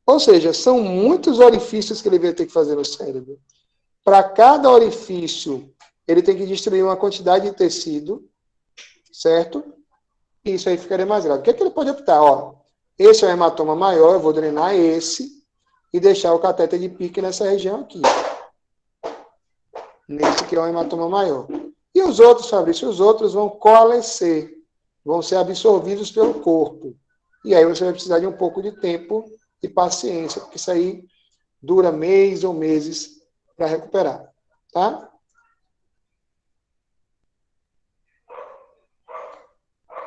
Ou seja, são muitos orifícios que ele vai ter que fazer no cérebro. Para cada orifício, ele tem que destruir uma quantidade de tecido, certo? E isso aí ficaria mais grave. O que é que ele pode optar? Ó, esse é o hematoma maior, eu vou drenar esse e deixar o catéter de pique nessa região aqui. Nesse que é o hematoma maior. E os outros, Fabrício, os outros vão coalescer, vão ser absorvidos pelo corpo. E aí você vai precisar de um pouco de tempo e paciência, porque isso aí dura mês ou meses para recuperar. Tá?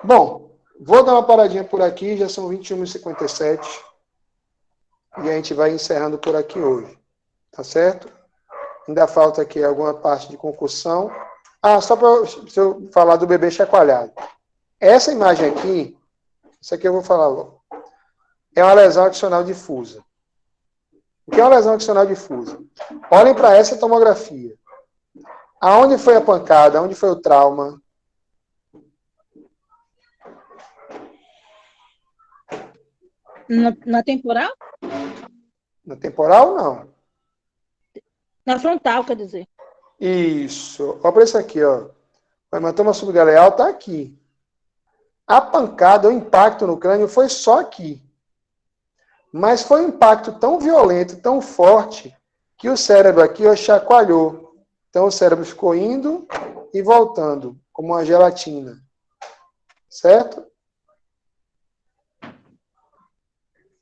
Bom, vou dar uma paradinha por aqui, já são 21h57. E a gente vai encerrando por aqui hoje. Tá certo? Ainda falta aqui alguma parte de concussão. Ah, só para eu falar do bebê chacoalhado. Essa imagem aqui, isso aqui eu vou falar logo, é uma lesão adicional difusa. O que é uma lesão adicional difusa? Olhem para essa tomografia. Aonde foi a pancada? Aonde foi o trauma? Na temporal? Na temporal, não. Na frontal, quer dizer. Isso. Olha para isso aqui, ó. O hematoma subgaleal está aqui. A pancada, o impacto no crânio foi só aqui. Mas foi um impacto tão violento, tão forte, que o cérebro aqui, ó, chacoalhou. Então o cérebro ficou indo e voltando, como uma gelatina. Certo?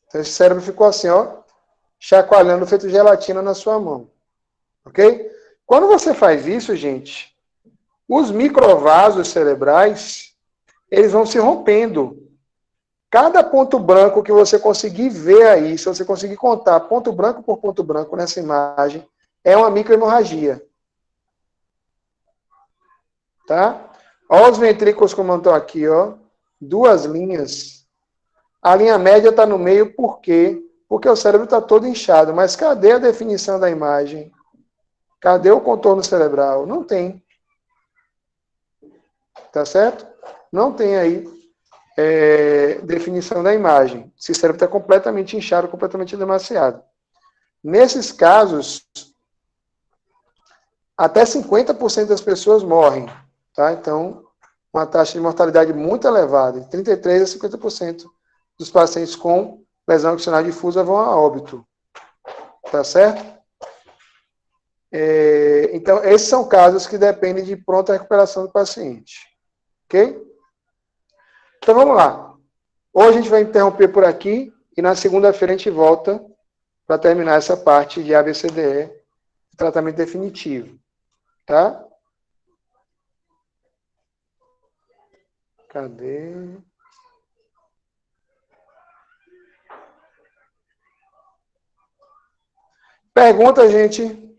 Então esse cérebro ficou assim, ó, chacoalhando, feito gelatina na sua mão. Ok? Quando você faz isso, gente, os microvasos cerebrais, eles vão se rompendo. Cada ponto branco que você conseguir ver aí, se você conseguir contar ponto branco por ponto branco nessa imagem, é uma microhemorragia. Tá? Olha os ventrículos como estão aqui, ó. Duas linhas. A linha média está no meio, por quê? Porque o cérebro está todo inchado. Mas cadê a definição da imagem? Cadê o contorno cerebral? Não tem. Tá certo? Não tem aí definição da imagem. Esse cérebro está completamente inchado, completamente demasiado. Nesses casos, até 50% das pessoas morrem. Tá? Então, uma taxa de mortalidade muito elevada. De 33% a 50% dos pacientes com lesão axonal difusa vão a óbito. Tá certo? Então, esses são casos que dependem de pronta recuperação do paciente. Ok? Então, vamos lá. Hoje a gente vai interromper por aqui e na segunda-feira a gente volta para terminar essa parte de ABCDE, tratamento definitivo. Tá? Cadê? Pergunta, gente.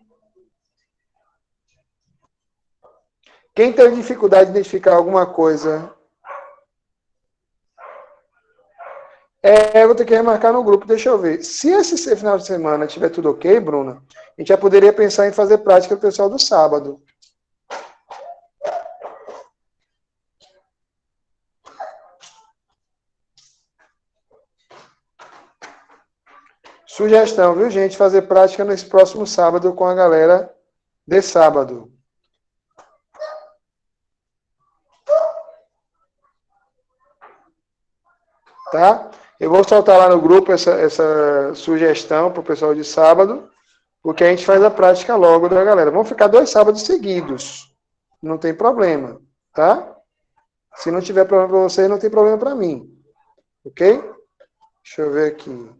Quem teve dificuldade de identificar alguma coisa? Eu vou ter que remarcar no grupo, deixa eu ver. Se esse final de semana tiver tudo ok, Bruna, a gente já poderia pensar em fazer prática do pessoal do sábado. Sugestão, viu, gente? Fazer prática nesse próximo sábado com a galera de sábado. Tá? Eu vou soltar lá no grupo essa sugestão para o pessoal de sábado, porque a gente faz a prática logo da galera. Vamos ficar 2 sábados seguidos. Não tem problema, tá? Se não tiver problema para vocês, não tem problema para mim. Ok? Deixa eu ver aqui.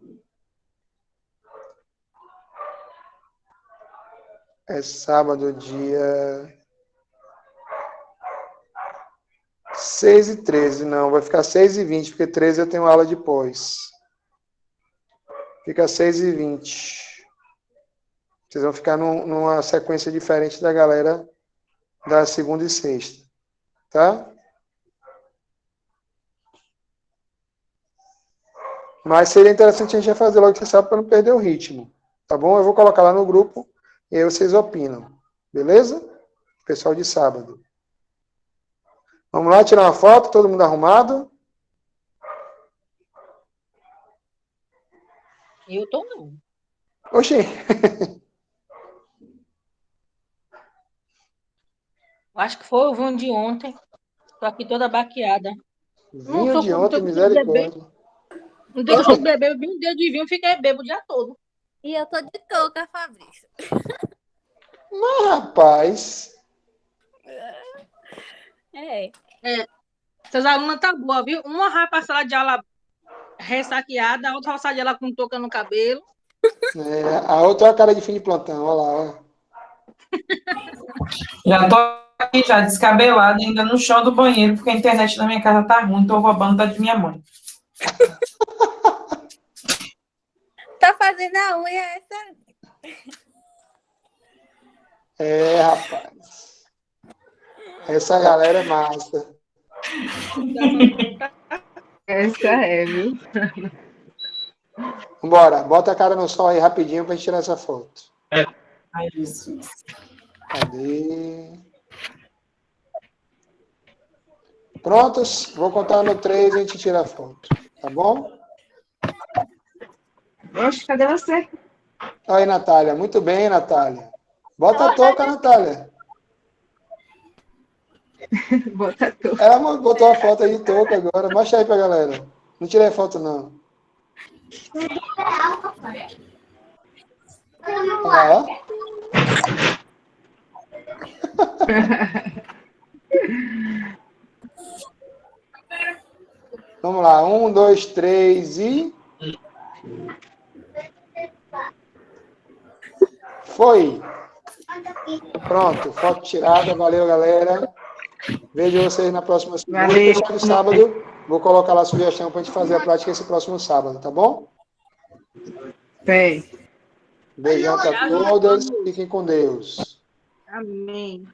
É sábado, dia 6h13. Não, vai ficar 6h20, porque 13 eu tenho aula depois. Fica 6h20. Vocês vão ficar numa sequência diferente da galera da segunda e sexta. Tá? Mas seria interessante a gente já fazer logo que você sabe para não perder o ritmo. Tá bom? Eu vou colocar lá no grupo e aí vocês opinam. Beleza? Pessoal de sábado. Vamos lá tirar uma foto, todo mundo arrumado? Eu tô não. Oxi. Acho que foi o vinho de ontem. Tô aqui toda baqueada. Não Vinho tô de com ontem, costume de beber. misericórdia. Não tenho costume de beber. Eu bebi um dia de vinho, fiquei bebo o dia todo. E eu tô de touca, Fabrício. Mas, rapaz... É. Seus alunos tá boa, viu? Uma vai pra sala de aula ressaqueada, a outra vai pra sala de aula com touca no cabelo. A outra é a cara de fim de plantão, olha lá. Ó. Já tô aqui, já descabelada, ainda no chão do banheiro, porque a internet na minha casa tá ruim, tô roubando da de minha mãe. Tá fazendo a unha essa? Rapaz. Essa galera é massa. Essa é, viu? Vambora, bota a cara no sol aí rapidinho pra gente tirar essa foto. É isso. Cadê? Prontos? Vou contar no 3 e a gente tira a foto. Tá bom? Oxe, cadê você? Aí, Natália. Muito bem, Natália. Bota a touca, Natália. Bota a touca. Ela botou a foto aí de touca agora. Mostra aí pra galera. Não tirei foto, não. Olha lá, ó. Vamos lá. 1, 2, 3 e... Foi. Pronto. Foto tirada. Valeu, galera. Vejo vocês na próxima segunda. Valeu. Pessoal, de sábado, vou colocar lá a sugestão para a gente fazer a prática esse próximo sábado, tá bom? Tem. Beijão para todas. Fiquem com Deus. Amém.